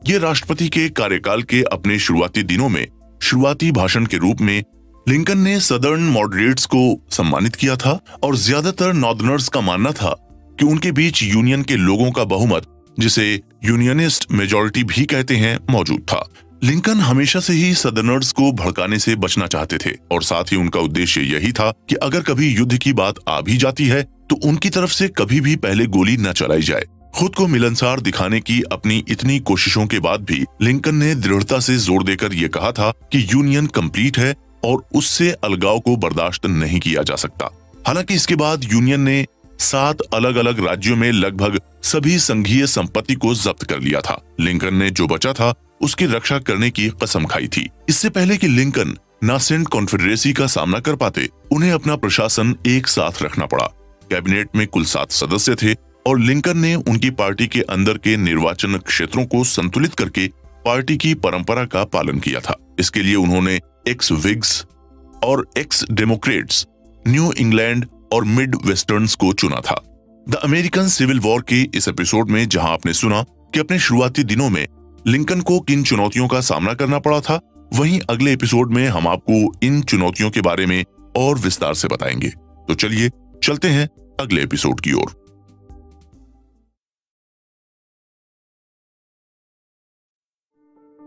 Speaker 1: ये राष्ट्रपति के कार्यकाल के अपने शुरुआती दिनों में शुरुआती भाषण के रूप में लिंकन ने सदर्न मॉडरेट्स को सम्मानित किया था और ज्यादातर नॉर्दर्नर्स का मानना था कि उनके बीच यूनियन के लोगों का बहुमत, जिसे यूनियनिस्ट मेजॉरिटी भी कहते हैं, मौजूद था। लिंकन हमेशा से ही सदर्नर्स को भड़काने से बचना चाहते थे और साथ ही उनका उद्देश्य यही था कि अगर कभी युद्ध की बात आ भी जाती है तो उनकी तरफ से कभी भी पहले गोली न चलाई जाए। खुद को मिलनसार दिखाने की अपनी इतनी कोशिशों के बाद भी लिंकन ने दृढ़ता से जोर देकर यह कहा था कि यूनियन कंप्लीट है और उससे अलगाव को बर्दाश्त नहीं किया जा सकता। हालांकि इसके बाद यूनियन ने 7 अलग अलग राज्यों में लगभग सभी संघीय संपत्ति को जब्त कर लिया था। लिंकन ने जो बचा था उसकी रक्षा करने की कसम खाई थी। इससे पहले कि लिंकन नासेंट कॉन्फेडरेसी का सामना कर पाते, उन्हें अपना प्रशासन एक साथ रखना पड़ा। कैबिनेट में कुल 7 सदस्य थे और लिंकन ने उनकी पार्टी के अंदर के निर्वाचन क्षेत्रों को संतुलित करके पार्टी की परंपरा का पालन किया था। इसके लिए उन्होंने एक्स विग्स और एक्स डेमोक्रेट्स, न्यू इंग्लैंड और मिड वेस्टर्न्स को चुना था। द अमेरिकन सिविल वॉर के इस एपिसोड में जहां आपने सुना कि अपने शुरुआती दिनों में लिंकन को किन चुनौतियों का सामना करना पड़ा था, वहीं अगले एपिसोड में हम आपको इन चुनौतियों के बारे में और विस्तार से बताएंगे। तो चलिए चलते हैं अगले एपिसोड की ओर।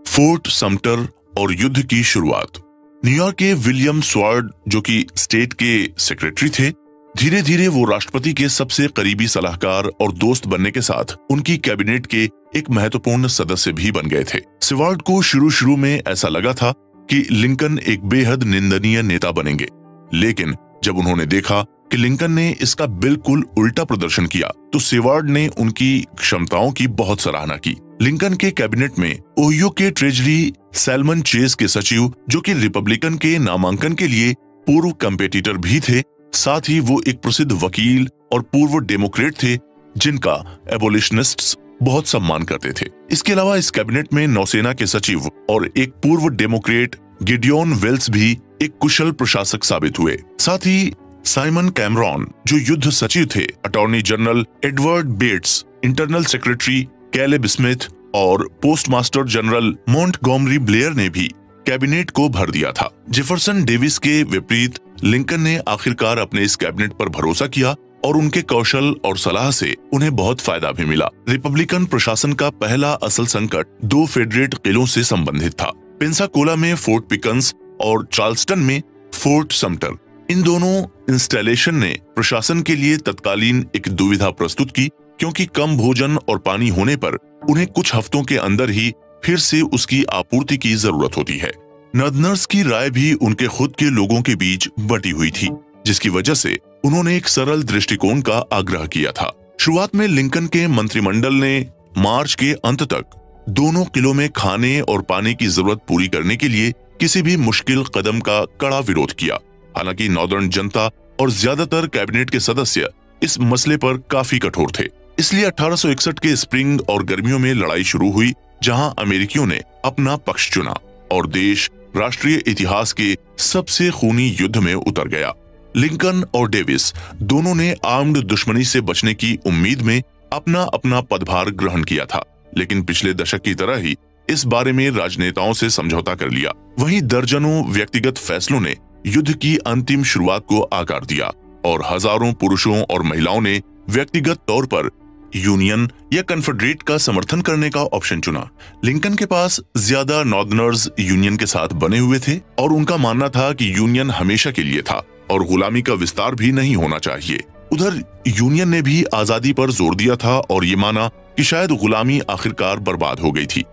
Speaker 1: फोर्ट समटर और युद्ध की शुरुआत। न्यूयॉर्क के विलियम स्वार्ड, जो कि स्टेट के सेक्रेटरी थे, धीरे धीरे वो राष्ट्रपति के सबसे करीबी सलाहकार और दोस्त बनने के साथ उनकी कैबिनेट के एक महत्वपूर्ण सदस्य भी बन गए थे। स्वार्ड को शुरू में ऐसा लगा था कि लिंकन एक बेहद निंदनीय नेता बनेंगे, लेकिन जब उन्होंने देखा कि लिंकन ने इसका बिल्कुल उल्टा प्रदर्शन किया तो स्वार्ड ने उनकी क्षमताओं की बहुत सराहना की। लिंकन के कैबिनेट में ओहियो के ट्रेजरी सैलमन चेज के सचिव, जो कि रिपब्लिकन के नामांकन के लिए पूर्व कंपेटिटर भी थे, साथ ही वो एक प्रसिद्ध वकील और पूर्व डेमोक्रेट थे जिनका एबोलिशनिस्ट्स बहुत सम्मान करते थे। इसके अलावा इस कैबिनेट में नौसेना के सचिव और एक पूर्व डेमोक्रेट गिडियोन वेल्स भी एक कुशल प्रशासक साबित हुए। साथ ही साइमन कैमरॉन, जो युद्ध सचिव थे, attorney general Edward Bates, internal secretary Caleb Smith और पोस्टमास्टर जनरल मोंटगोमरी ब्लेयर ने भी कैबिनेट को भर दिया था। जेफरसन डेविस के विपरीत लिंकन ने आखिरकार अपने इस कैबिनेट पर भरोसा किया और उनके कौशल और सलाह से उन्हें बहुत फायदा भी मिला। रिपब्लिकन प्रशासन का पहला असल संकट 2 फेडरेट किलों से संबंधित था, पेंसाकोला में फोर्ट पिकंस और चार्ल्सटन में फोर्ट समटर। इन दोनों इंस्टॉलेशन ने प्रशासन के लिए तत्कालीन एक दुविधा प्रस्तुत की, क्योंकि कम भोजन और पानी होने पर उन्हें कुछ हफ्तों के अंदर ही फिर से उसकी आपूर्ति की जरूरत होती है। नॉर्दर्नर्स की राय भी उनके खुद के लोगों के बीच बटी हुई थी, जिसकी वजह से उन्होंने एक सरल दृष्टिकोण का आग्रह किया था। शुरुआत में लिंकन के मंत्रिमंडल ने मार्च के अंत तक दोनों किलों में खाने और पानी की जरूरत पूरी करने के लिए किसी भी मुश्किल कदम का कड़ा विरोध किया। हालांकि नॉर्दर्न जनता और ज्यादातर कैबिनेट के सदस्य इस मसले पर काफी कठोर थे। इसलिए 1861 के स्प्रिंग और गर्मियों में लड़ाई शुरू हुई, जहां अमेरिकियों ने अपना पक्ष चुना और देश राष्ट्रीय इतिहास के सबसे खूनी युद्ध में उतर गया। लिंकन और डेविस दोनों ने आर्म्ड दुश्मनी से बचने की उम्मीद में अपना अपना पदभार ग्रहण किया था, लेकिन पिछले दशक की तरह ही इस बारे में राजनेताओं से समझौता कर लिया। वहीं दर्जनों व्यक्तिगत फैसलों ने युद्ध की अंतिम शुरुआत को आकार दिया और हजारों पुरुषों और महिलाओं ने व्यक्तिगत तौर पर यूनियन या कन्फेडरेट का समर्थन करने का ऑप्शन चुना। लिंकन के पास ज्यादा नॉर्दर्नर्स यूनियन के साथ बने हुए थे और उनका मानना था कि यूनियन हमेशा के लिए था और गुलामी का विस्तार भी नहीं होना चाहिए। उधर यूनियन ने भी आजादी पर जोर दिया था और ये माना कि शायद गुलामी आखिरकार बर्बाद हो गई थी,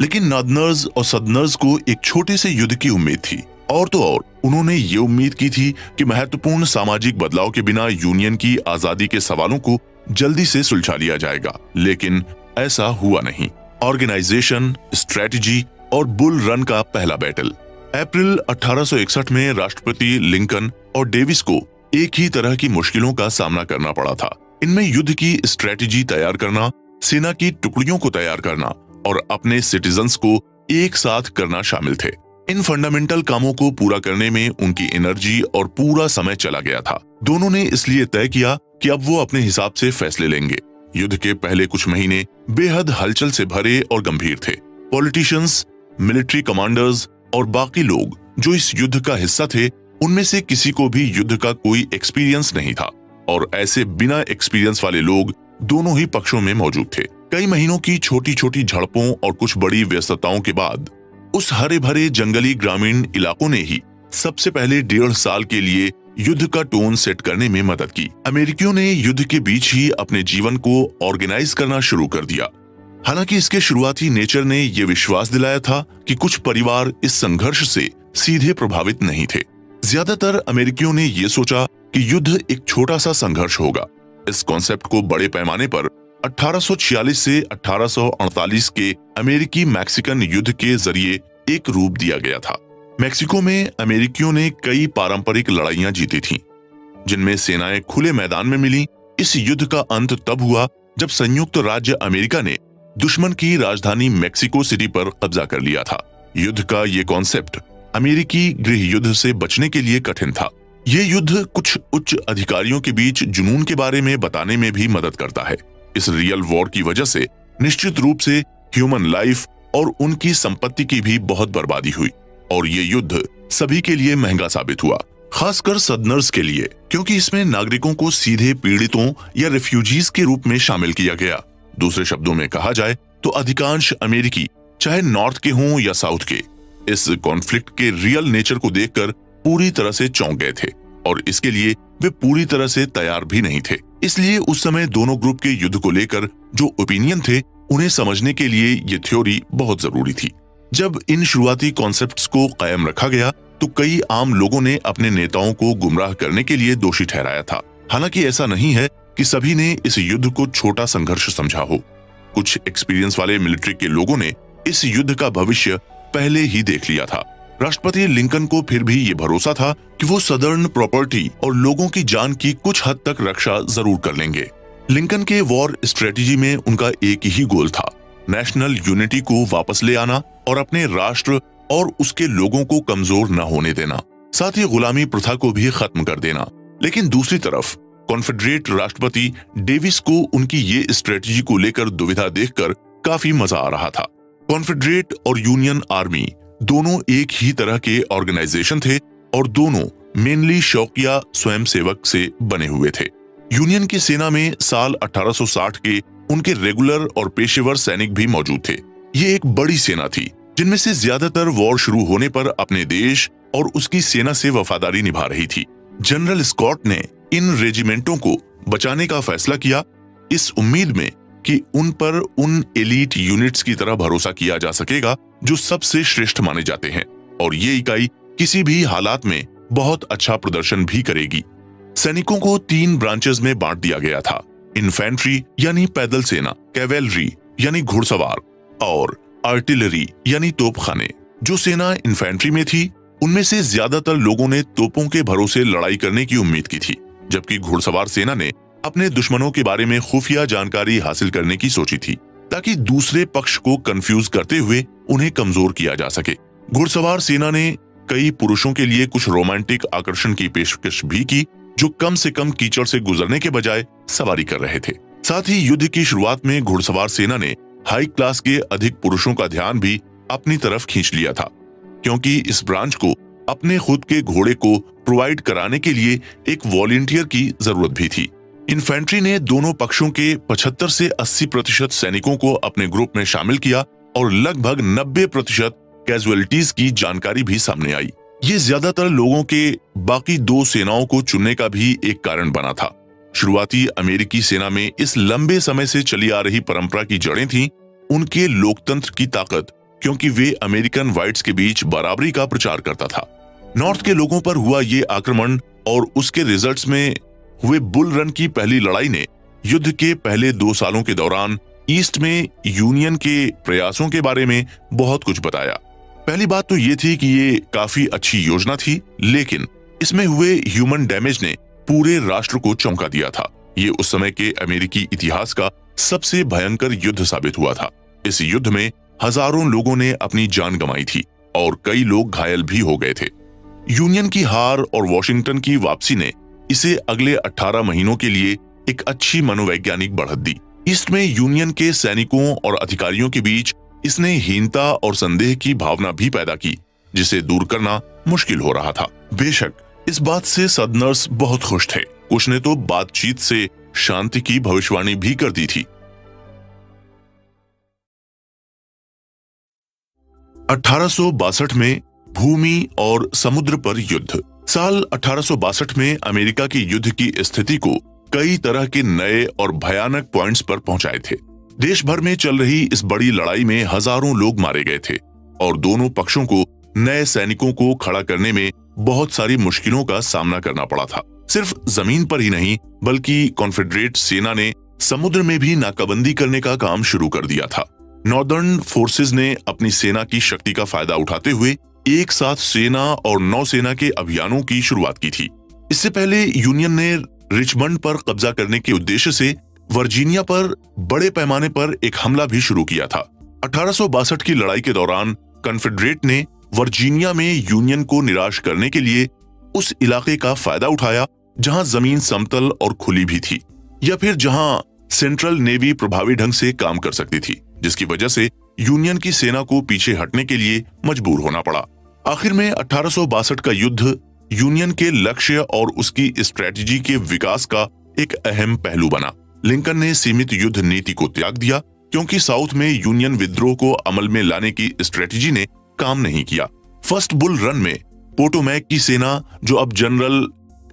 Speaker 1: लेकिन नॉर्दर्नर्स और सदर्नर्स को एक छोटे से युद्ध की उम्मीद थी। और तो और उन्होंने ये उम्मीद की थी कि महत्वपूर्ण सामाजिक बदलाव के बिना यूनियन की आजादी के सवालों को जल्दी से सुलझा लिया जाएगा, लेकिन ऐसा हुआ नहीं। ऑर्गेनाइजेशन, स्ट्रेटजी और बुल रन का पहला बैटल। अप्रैल 1861 में राष्ट्रपति लिंकन और डेविस को एक ही तरह की मुश्किलों का सामना करना पड़ा था। इनमें युद्ध की स्ट्रेटजी तैयार करना, सेना की टुकड़ियों को तैयार करना और अपने सिटीजन्स को एक साथ करना शामिल थे। इन फंडामेंटल कामों को पूरा करने में उनकी एनर्जी और पूरा समय चला गया था। दोनों ने इसलिए तय किया कि अब वो अपने हिसाब से फैसले लेंगे। युद्ध के पहले कुछ महीने बेहद हलचल से भरे और गंभीर थे। पॉलिटिशियंस, मिलिट्री कमांडर्स और बाकी लोग जो इस युद्ध का हिस्सा थे, उनमें से किसी को भी युद्ध का कोई एक्सपीरियंस नहीं था और ऐसे बिना एक्सपीरियंस वाले लोग दोनों ही पक्षों में मौजूद थे। कई महीनों की छोटी छोटी झड़पों और कुछ बड़ी व्यस्तताओं के बाद उस हरे भरे जंगली ग्रामीण इलाकों ने ही सबसे पहले 1.5 साल के लिए युद्ध का टोन सेट करने में मदद की। अमेरिकियों ने युद्ध के बीच ही अपने जीवन को ऑर्गेनाइज करना शुरू कर दिया। हालांकि इसके शुरुआती नेचर ने यह विश्वास दिलाया था कि कुछ परिवार इस संघर्ष से सीधे प्रभावित नहीं थे। ज्यादातर अमेरिकियों ने यह सोचा कि युद्ध एक छोटा सा संघर्ष होगा। इस कॉन्सेप्ट को बड़े पैमाने पर 1846 से 1848 के अमेरिकी मैक्सिकन युद्ध के जरिए एक रूप दिया गया था। मैक्सिको में अमेरिकियों ने कई पारंपरिक लड़ाइयां जीती थीं, जिनमें सेनाएं खुले मैदान में मिली। इस युद्ध का अंत तब हुआ जब संयुक्त राज्य अमेरिका ने दुश्मन की राजधानी मेक्सिको सिटी पर कब्जा कर लिया था। युद्ध का ये कॉन्सेप्ट अमेरिकी गृह युद्ध से बचने के लिए कठिन था। ये युद्ध कुछ उच्च अधिकारियों के बीच जुनून के बारे में बताने में भी मदद करता है। इस रियल वॉर की वजह से निश्चित रूप से ह्यूमन लाइफ और उनकी संपत्ति की भी बहुत बर्बादी हुई और ये युद्ध सभी के लिए महंगा साबित हुआ, खासकर सदर्नर्स के लिए, क्योंकि इसमें नागरिकों को सीधे पीड़ितों या रिफ्यूजीज के रूप में शामिल किया गया। दूसरे शब्दों में कहा जाए तो अधिकांश अमेरिकी, चाहे नॉर्थ के हों या साउथ के, इस कॉन्फ्लिक्ट के रियल नेचर को देखकर पूरी तरह से चौंक गए थे और इसके लिए वे पूरी तरह से तैयार भी नहीं थे। इसलिए उस समय दोनों ग्रुप के युद्ध को लेकर जो ओपिनियन थे, उन्हें समझने के लिए ये थ्योरी बहुत जरूरी थी। जब इन शुरुआती कॉन्सेप्ट्स को कायम रखा गया तो कई आम लोगों ने अपने नेताओं को गुमराह करने के लिए दोषी ठहराया था। हालांकि ऐसा नहीं है कि सभी ने इस युद्ध को छोटा संघर्ष समझा हो। कुछ एक्सपीरियंस वाले मिलिट्री के लोगों ने इस युद्ध का भविष्य पहले ही देख लिया था। राष्ट्रपति लिंकन को फिर भी ये भरोसा था कि वो सदर्न प्रॉपर्टी और लोगों की जान की कुछ हद तक रक्षा जरूर कर लेंगे। लिंकन के वॉर स्ट्रेटेजी में उनका एक ही गोल था, नेशनल यूनिटी को वापस ले आना और अपने राष्ट्र और उसके लोगों को कमजोर न होने देना, साथ ही गुलामी प्रथा को भी खत्म कर देना। लेकिन दूसरी तरफ कॉन्फेडरेट राष्ट्रपति डेविस को उनकी ये स्ट्रेटेजी को लेकर दुविधा देखकर काफी मजा आ रहा था। कॉन्फेडरेट और यूनियन आर्मी दोनों एक ही तरह के ऑर्गेनाइजेशन थे और दोनों मेनली शौकिया स्वयंसेवक से बने हुए थे। यूनियन की सेना में साल 1860 के उनके रेगुलर और पेशेवर सैनिक भी मौजूद थे। ये एक बड़ी सेना थी जिनमें से ज्यादातर वॉर शुरू होने पर अपने देश और उसकी सेना से वफादारी निभा रही थी। जनरल स्कॉट ने इन रेजिमेंटों को बचाने का फैसला किया, इस उम्मीद में कि उन पर उन एलीट यूनिट्स की तरह भरोसा किया जा सकेगा जो सबसे श्रेष्ठ माने जाते हैं और ये इकाई किसी भी हालात में बहुत अच्छा प्रदर्शन भी करेगी। सैनिकों को 3 ब्रांचेस में बांट दिया गया था, इन्फेंट्री यानी पैदल सेना, कैवेलरी यानी घुड़सवार और आर्टिलरी यानी तोपखाने। जो सेना इन्फेंट्री में थी उनमें से ज्यादातर लोगों ने तोपों के भरोसे लड़ाई करने की उम्मीद की थी, जबकि घुड़सवार सेना ने अपने दुश्मनों के बारे में खुफिया जानकारी हासिल करने की सोची थी ताकि दूसरे पक्ष को कंफ्यूज करते हुए उन्हें कमजोर किया जा सके। घुड़सवार सेना ने कई पुरुषों के लिए कुछ रोमांटिक आकर्षण की पेशकश भी की, जो कम से कम कीचड़ से गुजरने के बजाय सवारी कर रहे थे। साथ ही युद्ध की शुरुआत में घुड़सवार सेना ने हाई क्लास के अधिक पुरुषों का ध्यान भी अपनी तरफ खींच लिया था, क्योंकि इस ब्रांच को अपने खुद के घोड़े को प्रोवाइड कराने के लिए एक वॉलंटियर की जरूरत भी थी। इन्फेंट्री ने दोनों पक्षों के 75 से 80% सैनिकों को अपने ग्रुप में शामिल किया और लगभग 90% कैजुअलिटीज की जानकारी भी सामने आई। ये ज्यादातर लोगों के बाकी दो सेनाओं को चुनने का भी एक कारण बना था। शुरुआती अमेरिकी सेना में इस लंबे समय से चली आ रही परंपरा की जड़ें थीं उनके लोकतंत्र की ताकत, क्योंकि वे अमेरिकन व्हाइट्स के बीच बराबरी का प्रचार करता था। नॉर्थ के लोगों पर हुआ ये आक्रमण और उसके रिजल्ट्स में हुए बुल रन की पहली लड़ाई ने युद्ध के पहले 2 सालों के दौरान ईस्ट में यूनियन के प्रयासों के बारे में बहुत कुछ बताया। पहली बात तो ये थी कि ये काफी अच्छी योजना थी, लेकिन इसमें हुए ह्यूमन डैमेज ने पूरे राष्ट्र को चौंका दिया था। ये उस समय के अमेरिकी इतिहास का सबसे भयंकर युद्ध साबित हुआ था। इस युद्ध में हजारों लोगों ने अपनी जान गंवाई थी और कई लोग घायल भी हो गए थे। यूनियन की हार और वॉशिंगटन की वापसी ने इसे अगले 18 महीनों के लिए एक अच्छी मनोवैज्ञानिक बढ़त दी। ईस्ट में यूनियन के सैनिकों और अधिकारियों के बीच इसने हीनता और संदेह की भावना भी पैदा की, जिसे दूर करना मुश्किल हो रहा था। बेशक इस बात से सदनर्स बहुत खुश थे। कुछ ने तो बातचीत से शांति की भविष्यवाणी भी कर दी थी। 1862 में भूमि और समुद्र पर युद्ध। साल 1862 में अमेरिका की युद्ध की स्थिति को कई तरह के नए और भयानक पॉइंट्स पर पहुंचाए थे। देश भर में चल रही इस बड़ी लड़ाई में हजारों लोग मारे गए थे और दोनों पक्षों को नए सैनिकों को खड़ा करने में बहुत सारी मुश्किलों का सामना करना पड़ा था। सिर्फ जमीन पर ही नहीं, बल्कि कॉन्फेडरेट सेना ने समुद्र में भी नाकाबंदी करने का काम शुरू कर दिया था। नॉर्दर्न फोर्सेस ने अपनी सेना की शक्ति का फायदा उठाते हुए एक साथ सेना और नौसेना के अभियानों की शुरुआत की थी। इससे पहले यूनियन ने रिचमंड पर कब्जा करने के उद्देश्य से वर्जीनिया पर बड़े पैमाने पर एक हमला भी शुरू किया था। 1862 की लड़ाई के दौरान कॉन्फेडरेट ने वर्जीनिया में यूनियन को निराश करने के लिए उस इलाके का फायदा उठाया जहां जमीन समतल और खुली भी थी, या फिर जहां सेंट्रल नेवी प्रभावी ढंग से काम कर सकती थी, जिसकी वजह से यूनियन की सेना को पीछे हटने के लिए मजबूर होना पड़ा। आखिर में 1862 का युद्ध यूनियन के लक्ष्य और उसकी स्ट्रेटजी के विकास का एक अहम पहलू बना। लिंकन ने सीमित युद्ध नीति को त्याग दिया, क्योंकि साउथ में यूनियन विद्रोह को अमल में लाने की स्ट्रेटजी ने काम नहीं किया। फर्स्ट बुल रन में पोटोमैक की सेना, जो अब जनरल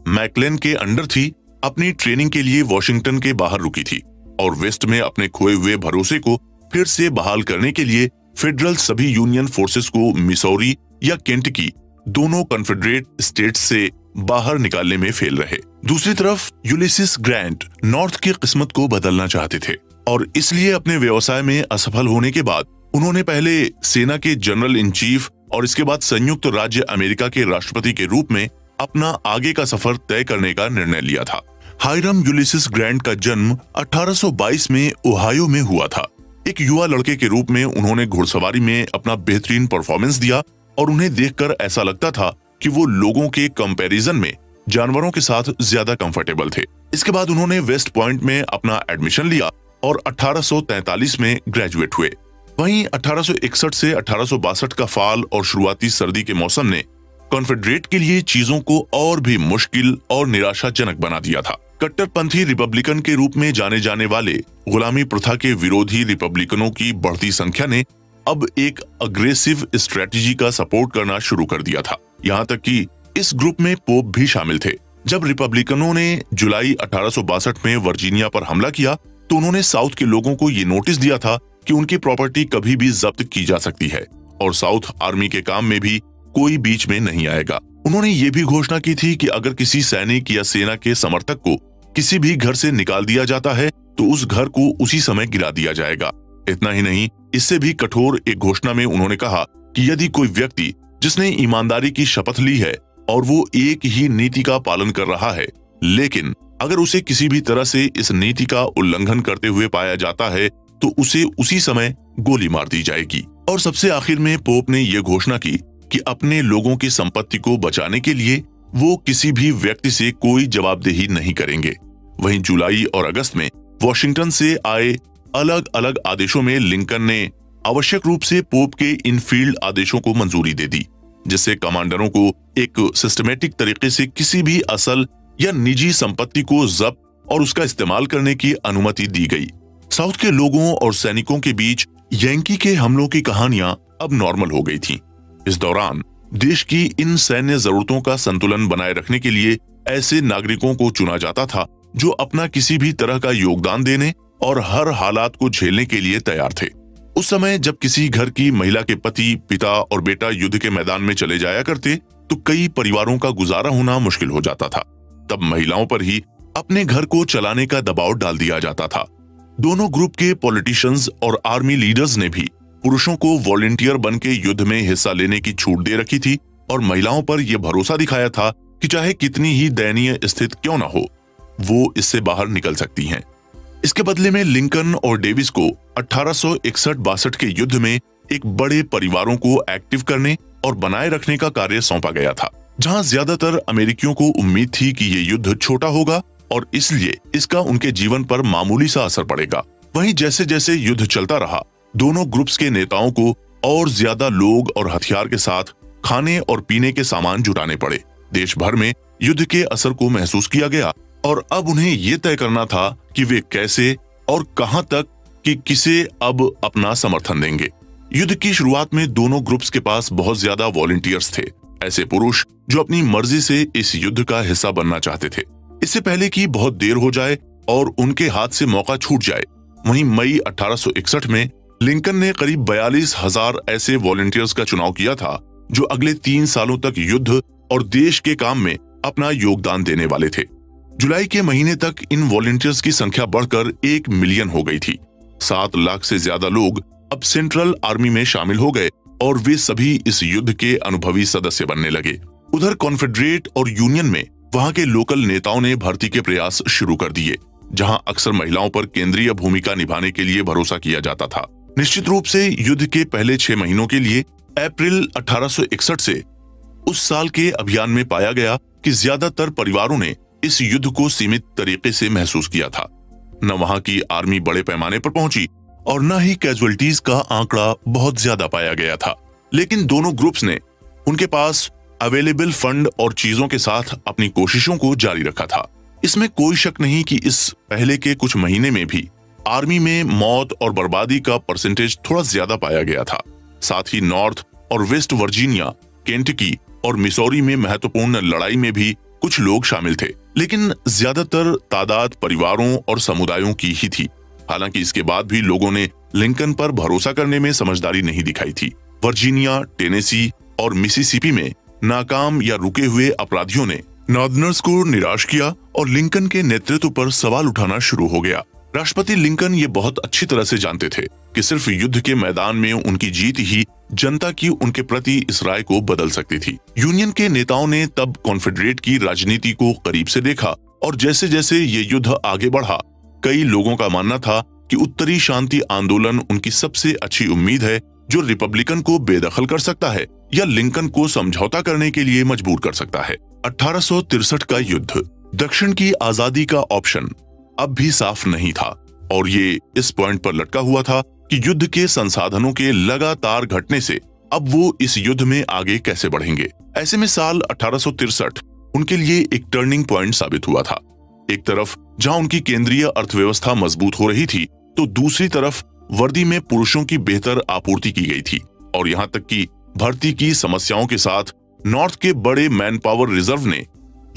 Speaker 1: मैकलेन के अंडर थी, अपनी ट्रेनिंग के लिए वॉशिंगटन के बाहर रुकी थी और वेस्ट में अपने खोए हुए भरोसे को फिर से बहाल करने के लिए फेडरल सभी यूनियन फोर्सेस को मिसौरी या केंटकी, दोनों कॉन्फेडरेट स्टेट्स से बाहर निकालने में फेल रहे। दूसरी तरफ यूलिसिस ग्रांट नॉर्थ की किस्मत को बदलना चाहते थे और इसलिए अपने व्यवसाय में असफल होने के बाद उन्होंने पहले सेना के जनरल इन चीफ और इसके बाद संयुक्त राज्य अमेरिका के राष्ट्रपति के रूप में अपना आगे का सफर तय करने का निर्णय लिया था। हायरम यूलिसिस ग्रांट का जन्म 1822 में ओहायो में हुआ था। एक युवा लड़के के रूप में उन्होंने घुड़सवारी में अपना बेहतरीन परफॉर्मेंस दिया और उन्हें देखकर ऐसा लगता था कि वो लोगों के कंपैरिजन में जानवरों के साथ ज्यादा कंफर्टेबल थे। इसके बाद उन्होंने वेस्ट पॉइंट में अपना एडमिशन लिया और 1843 में ग्रेजुएट हुए। वहीं 1861 से 1862 का फाल और शुरुआती सर्दी के मौसम ने कॉन्फेडरेट के लिए चीजों को और भी मुश्किल और निराशाजनक बना दिया था। कट्टरपंथी रिपब्लिकन के रूप में जाने जाने वाले गुलामी प्रथा के विरोधी रिपब्लिकनों की बढ़ती संख्या ने अब एक अग्रेसिव स्ट्रेटजी का सपोर्ट करना शुरू कर दिया था। यहाँ तक कि इस ग्रुप में पोप भी शामिल थे। जब रिपब्लिकनों ने जुलाई 1862 में वर्जीनिया पर हमला किया तो उन्होंने साउथ के लोगों को ये नोटिस दिया था कि उनकी प्रॉपर्टी कभी भी जब्त की जा सकती है और साउथ आर्मी के काम में भी कोई बीच में नहीं आएगा। उन्होंने ये भी घोषणा की थी कि अगर किसी सैनिक या सेना के समर्थक को किसी भी घर से निकाल दिया जाता है तो उस घर को उसी समय गिरा दिया जाएगा। इतना ही नहीं, इससे भी कठोर एक घोषणा में उन्होंने कहा कि यदि कोई व्यक्ति जिसने ईमानदारी की शपथ ली है और वो एक ही नीति का पालन कर रहा है, लेकिन अगर उसे किसी भी तरह से इस नीति का उल्लंघन करते हुए पाया जाता है तो उसे उसी समय गोली मार दी जाएगी। और सबसे आखिर में पोप ने यह घोषणा की कि अपने लोगों की संपत्ति को बचाने के लिए वो किसी भी व्यक्ति से कोई जवाबदेही नहीं करेंगे। वहीं जुलाई और अगस्त में वॉशिंगटन से आए अलग अलग आदेशों में लिंकन ने आवश्यक रूप से पोप के इन फील्ड आदेशों को मंजूरी दे दी, जिससे कमांडरों को एक सिस्टमेटिक तरीके से किसी भी असल या निजी संपत्ति को जब्त और उसका इस्तेमाल करने की अनुमति दी गई। साउथ के लोगों और सैनिकों के बीच यंकी के हमलों की कहानियां अब नॉर्मल हो गई थीं। इस दौरान देश की इन सैन्य जरूरतों का संतुलन बनाए रखने के लिए ऐसे नागरिकों को चुना जाता था जो अपना किसी भी तरह का योगदान देने और हर हालात को झेलने के लिए तैयार थे। उस समय जब किसी घर की महिला के पति, पिता और बेटा युद्ध के मैदान में चले जाया करते तो कई परिवारों का गुजारा होना मुश्किल हो जाता था। तब महिलाओं पर ही अपने घर को चलाने का दबाव डाल दिया जाता था। दोनों ग्रुप के पॉलिटिशियंस और आर्मी लीडर्स ने भी पुरुषों को वॉलंटियर बन के युद्ध में हिस्सा लेने की छूट दे रखी थी और महिलाओं पर यह भरोसा दिखाया था कि चाहे कितनी ही दयनीय स्थिति क्यों न हो, वो इससे बाहर निकल सकती हैं। इसके बदले में लिंकन और डेविस को 1861-62 के युद्ध में एक बड़े परिवारों को एक्टिव करने और बनाए रखने का कार्य सौंपा गया था, जहां ज्यादातर अमेरिकियों को उम्मीद थी कि ये युद्ध छोटा होगा और इसलिए इसका उनके जीवन पर मामूली सा असर पड़ेगा। वहीं जैसे जैसे युद्ध चलता रहा, दोनों ग्रुप्स के नेताओं को और ज्यादा लोग और हथियार के साथ खाने और पीने के सामान जुटाने पड़े। देश भर में युद्ध के असर को महसूस किया गया और अब उन्हें ये तय करना था कि वे कैसे और कहां तक कि किसे अब अपना समर्थन देंगे। युद्ध की शुरुआत में दोनों ग्रुप्स के पास बहुत ज्यादा वॉलंटियर्स थे, ऐसे पुरुष जो अपनी मर्जी से इस युद्ध का हिस्सा बनना चाहते थे, इससे पहले कि बहुत देर हो जाए और उनके हाथ से मौका छूट जाए। वहीं मई 1861 में लिंकन ने करीब 42,000 ऐसे वॉलंटियर्स का चुनाव किया था जो अगले 3 सालों तक युद्ध और देश के काम में अपना योगदान देने वाले थे। जुलाई के महीने तक इन वॉलंटियर्स की संख्या बढ़कर 1 मिलियन हो गई थी। 7 लाख से ज्यादा लोग अब सेंट्रल आर्मी में शामिल हो गए और वे सभी इस युद्ध के अनुभवी सदस्य बनने लगे। उधर कॉन्फेडरेट और यूनियन में वहां के लोकल नेताओं ने भर्ती के प्रयास शुरू कर दिए, जहां अक्सर महिलाओं पर केंद्रीय भूमिका निभाने के लिए भरोसा किया जाता था। निश्चित रूप से युद्ध के पहले 6 महीनों के लिए अप्रैल 1861 से उस साल के अभियान में पाया गया कि ज्यादातर परिवारों ने इस युद्ध को सीमित तरीके से महसूस किया था। न वहां की आर्मी बड़े पैमाने पर पहुंची और न ही कैजुअल्टीज का आंकड़ा बहुत ज्यादा पाया गया था, लेकिन दोनों ग्रुप्स ने उनके पास अवेलेबल फंड और चीजों के साथ अपनी कोशिशों को जारी रखा था। इसमें कोई शक नहीं कि इस पहले के कुछ महीने में भी आर्मी में मौत और बर्बादी का परसेंटेज थोड़ा ज्यादा पाया गया था। साथ ही नॉर्थ और वेस्ट वर्जीनिया, केंटकी और मिसौरी में महत्वपूर्ण लड़ाई में भी कुछ लोग शामिल थे, लेकिन ज्यादातर तादाद परिवारों और समुदायों की ही थी। हालांकि इसके बाद भी लोगों ने लिंकन पर भरोसा करने में समझदारी नहीं दिखाई थी। वर्जीनिया, टेनेसी और मिसिसिपी में नाकाम या रुके हुए अपराधियों ने नॉर्दर्नर्स को निराश किया और लिंकन के नेतृत्व पर सवाल उठाना शुरू हो गया। राष्ट्रपति लिंकन ये बहुत अच्छी तरह से जानते थे कि सिर्फ युद्ध के मैदान में उनकी जीत ही जनता की उनके प्रति इस राय को बदल सकती थी। यूनियन के नेताओं ने तब कॉन्फेडरेट की राजनीति को करीब से देखा और जैसे जैसे ये युद्ध आगे बढ़ा, कई लोगों का मानना था कि उत्तरी शांति आंदोलन उनकी सबसे अच्छी उम्मीद है जो रिपब्लिकन को बेदखल कर सकता है या लिंकन को समझौता करने के लिए मजबूर कर सकता है। 1863 का युद्ध, दक्षिण की आजादी का ऑप्शन अब भी साफ नहीं था और ये इस पॉइंट पर लटका हुआ था कि युद्ध के संसाधनों के लगातार घटने से अब वो इस युद्ध में आगे कैसे बढ़ेंगे। ऐसे में साल 1863 उनके लिए एक टर्निंग पॉइंट साबित हुआ था। एक तरफ जहां उनकी केंद्रीय अर्थव्यवस्था मजबूत हो रही थी, तो दूसरी तरफ वर्दी में पुरुषों की बेहतर आपूर्ति की गई थी और यहाँ तक कि भर्ती की समस्याओं के साथ नॉर्थ के बड़े मैन पावर रिजर्व ने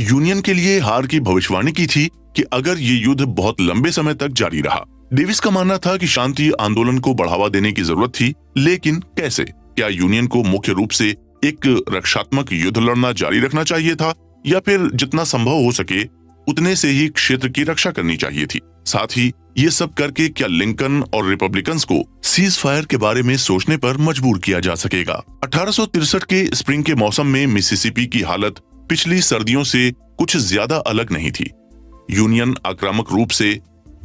Speaker 1: यूनियन के लिए हार की भविष्यवाणी की थी कि अगर ये युद्ध बहुत लंबे समय तक जारी रहा। डेविस का मानना था कि शांति आंदोलन को बढ़ावा देने की जरूरत थी, लेकिन कैसे? क्या यूनियन को मुख्य रूप से एक रक्षात्मक युद्ध लड़ना जारी रखना चाहिए था या फिर जितना संभव हो सके उतने से ही क्षेत्र की रक्षा करनी चाहिए थी? साथ ही ये सब करके क्या लिंकन और रिपब्लिकन्स को सीज फायर के बारे में सोचने पर मजबूर किया जा सकेगा? 1863 के स्प्रिंग के मौसम में मिसिसिपी की हालत पिछली सर्दियों से कुछ ज्यादा अलग नहीं थी। यूनियन आक्रामक रूप से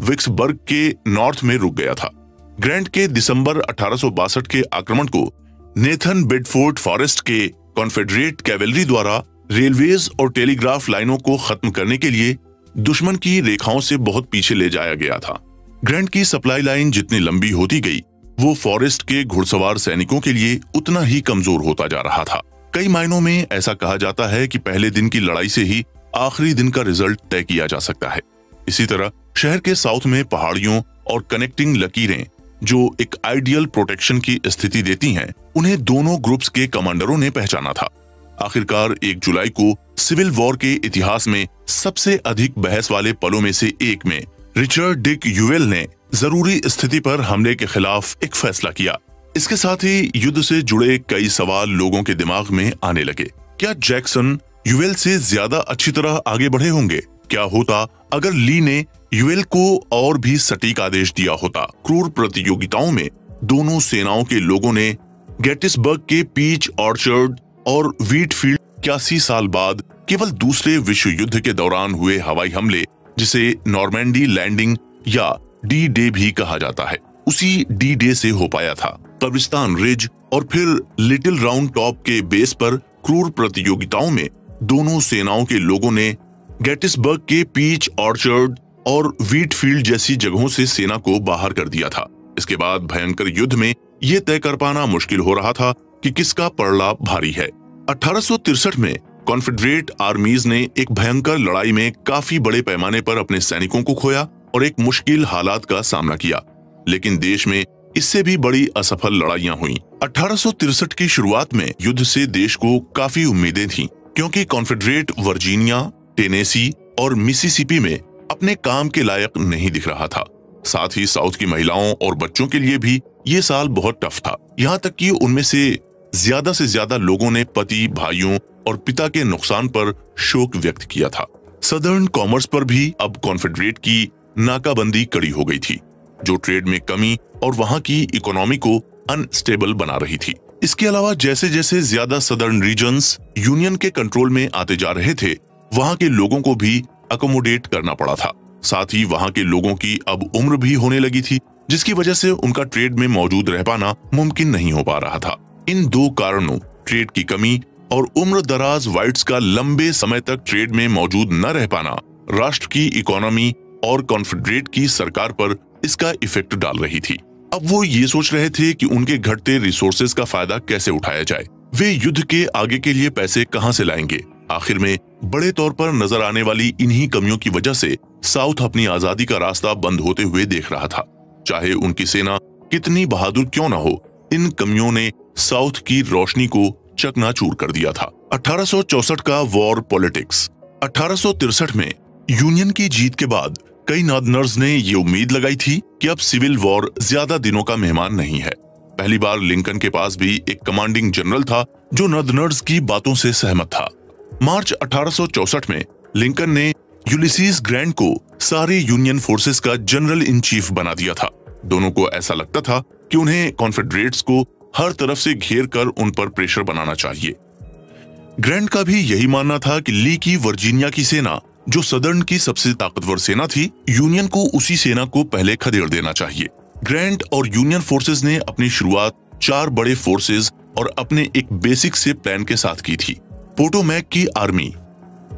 Speaker 1: विक्सबर्ग के नॉर्थ में रुक गया था। ग्रैंट के दिसंबर 1862 के आक्रमण को नेथन बेडफोर्ड फॉरेस्ट के कॉन्फेडरेट कैवेलरी द्वारा रेलवेज और टेलीग्राफ लाइनों को खत्म करने के लिए दुश्मन की रेखाओं से बहुत पीछे ले जाया गया था। ग्रैंट की सप्लाई लाइन जितनी लंबी होती गई, वो फॉरेस्ट के घुड़सवार सैनिकों के लिए उतना ही कमजोर होता जा रहा था। कई मायनों में ऐसा कहा जाता है कि पहले दिन की लड़ाई से ही आखिरी दिन का रिजल्ट तय किया जा सकता है। इसी तरह शहर के साउथ में पहाड़ियों और कनेक्टिंग लकीरें जो एक आइडियल प्रोटेक्शन की स्थिति देती हैं, उन्हें दोनों ग्रुप्स के कमांडरों ने पहचाना था। आखिरकार 1 जुलाई को सिविल वॉर के इतिहास में सबसे अधिक बहस वाले पलों में से एक में रिचर्ड डिक यूवेल ने जरूरी स्थिति पर हमले के खिलाफ एक फैसला किया। इसके साथ ही युद्ध से जुड़े कई सवाल लोगों के दिमाग में आने लगे। क्या जैक्सन यूवेल से ज्यादा अच्छी तरह आगे बढ़े होंगे? क्या होता अगर ली ने यूवेल को और भी सटीक आदेश दिया होता? क्रूर प्रतियोगिताओं में दोनों सेनाओं के लोगों ने गेटिसबर्ग के पीच ऑर्चर्ड और व्हीटफील्ड 81 साल बाद केवल दूसरे विश्व युद्ध के दौरान हुए हवाई हमले, जिसे नॉर्मैंडी लैंडिंग या डी डे भी कहा जाता है, उसी डी डे से हो पाया था। कब्रिस्तान रिज और फिर लिटिल राउंड टॉप के बेस पर क्रूर प्रतियोगिताओं में दोनों सेनाओं के लोगों ने गेटिसबर्ग के पीच ऑर्चर्ड और व्हीटफील्ड जैसी जगहों से सेना को बाहर कर दिया था। इसके बाद भयंकर युद्ध में यह तय कर पाना मुश्किल हो रहा था कि किसका पड़ला भारी है। 1863 में कॉन्फेडरेट आर्मीज ने एक भयंकर लड़ाई में काफी बड़े पैमाने पर अपने सैनिकों को खोया और एक मुश्किल हालात का सामना किया, लेकिन देश में इससे भी बड़ी असफल लड़ाइयां हुईं। 1863 की शुरुआत में युद्ध से देश को काफी उम्मीदें थीं, क्योंकि कॉन्फेडरेट वर्जीनिया, टेनेसी और मिसिसिपी में अपने काम के लायक नहीं दिख रहा था। साथ ही साउथ की महिलाओं और बच्चों के लिए भी ये साल बहुत टफ था। यहाँ तक कि उनमें से ज्यादा लोगों ने पति, भाइयों और पिता के नुकसान पर शोक व्यक्त किया था। सदर्न कॉमर्स पर भी अब कॉन्फेडरेट की नाकाबंदी कड़ी हो गई थी, जो ट्रेड में कमी और वहां की इकोनॉमी को अनस्टेबल बना रही थी। इसके अलावा जैसे जैसे ज्यादा सदर्न रीजन्स यूनियन के कंट्रोल में आते जा रहे थे, वहां के लोगों को भी अकोमोडेट करना पड़ा था। साथ ही वहां के लोगों की अब उम्र भी होने लगी थी, जिसकी वजह से उनका ट्रेड में मौजूद रह पाना मुमकिन नहीं हो पा रहा था। इन दो कारणों, ट्रेड की कमी और उम्र दराज व्हाइट्स का लंबे समय तक ट्रेड में मौजूद न रह पाना, राष्ट्र की इकोनॉमी और कॉन्फेडरेट की सरकार पर इसका इफेक्ट डाल रही थी। अब वो ये सोच रहे थे कि उनके घटते रिसोर्सेज का फायदा कैसे उठाया जाए। वे युद्ध के आगे के लिए पैसे कहां से लाएंगे? आखिर में बड़े तौर पर नजर आने वाली इन्हीं कमियों की वजह से साउथ अपनी आजादी का रास्ता बंद होते हुए देख रहा था। चाहे उनकी सेना कितनी बहादुर क्यों न हो, इन कमियों ने साउथ की रोशनी को चकनाचूर कर दिया था। 1864 का वॉर पॉलिटिक्स। 1863 में यूनियन की जीत के बाद कई नॉर्दर्नर्स ने ये उम्मीद लगाई थी कि अब सिविल वॉर ज्यादा दिनों का मेहमान नहीं है। पहली बार लिंकन के पास भी एक कमांडिंग जनरल था जो नॉर्दर्नर्स की बातों से सहमत था। मार्च 1864 में लिंकन ने यूलिसीज ग्रैंट को सारे यूनियन फोर्सेस का जनरल इन चीफ बना दिया था। दोनों को ऐसा लगता था कि उन्हें कॉन्फेडरेट्स को हर तरफ से घेर कर उन पर प्रेशर बनाना चाहिए। ग्रैंट का भी यही मानना था कि ली की वर्जीनिया की सेना, जो सदर्न की सबसे ताकतवर सेना थी, यूनियन को उसी सेना को पहले खदेड़ देना चाहिए। ग्रैंट और यूनियन फोर्सेस ने अपनी शुरुआत 4 बड़े फोर्सेस और अपने एक बेसिक से प्लान के साथ की थी। पोटोमैक की आर्मी,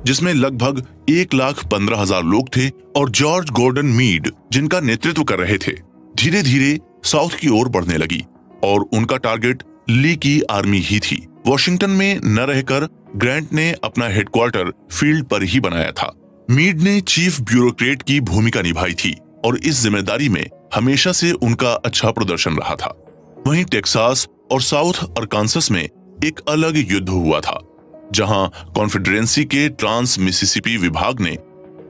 Speaker 1: जिसमें लगभग 1,15,000 लोग थे, और जॉर्ज गॉर्डन मीड, जिनका नेतृत्व कर रहे थे, धीरे धीरे साउथ की ओर बढ़ने लगी और उनका टारगेट ली की आर्मी ही थी। वॉशिंगटन में न रहकर ग्रैंट ने अपना हेडक्वार्टर फील्ड पर ही बनाया था। मीड ने चीफ ब्यूरोक्रेट की भूमिका निभाई थी और इस जिम्मेदारी में हमेशा से उनका अच्छा प्रदर्शन रहा था। वहीं टेक्सास और साउथ अरकानसस में एक अलग युद्ध हुआ था, जहां कॉन्फेडरेंसी के ट्रांस मिसिसिपी विभाग ने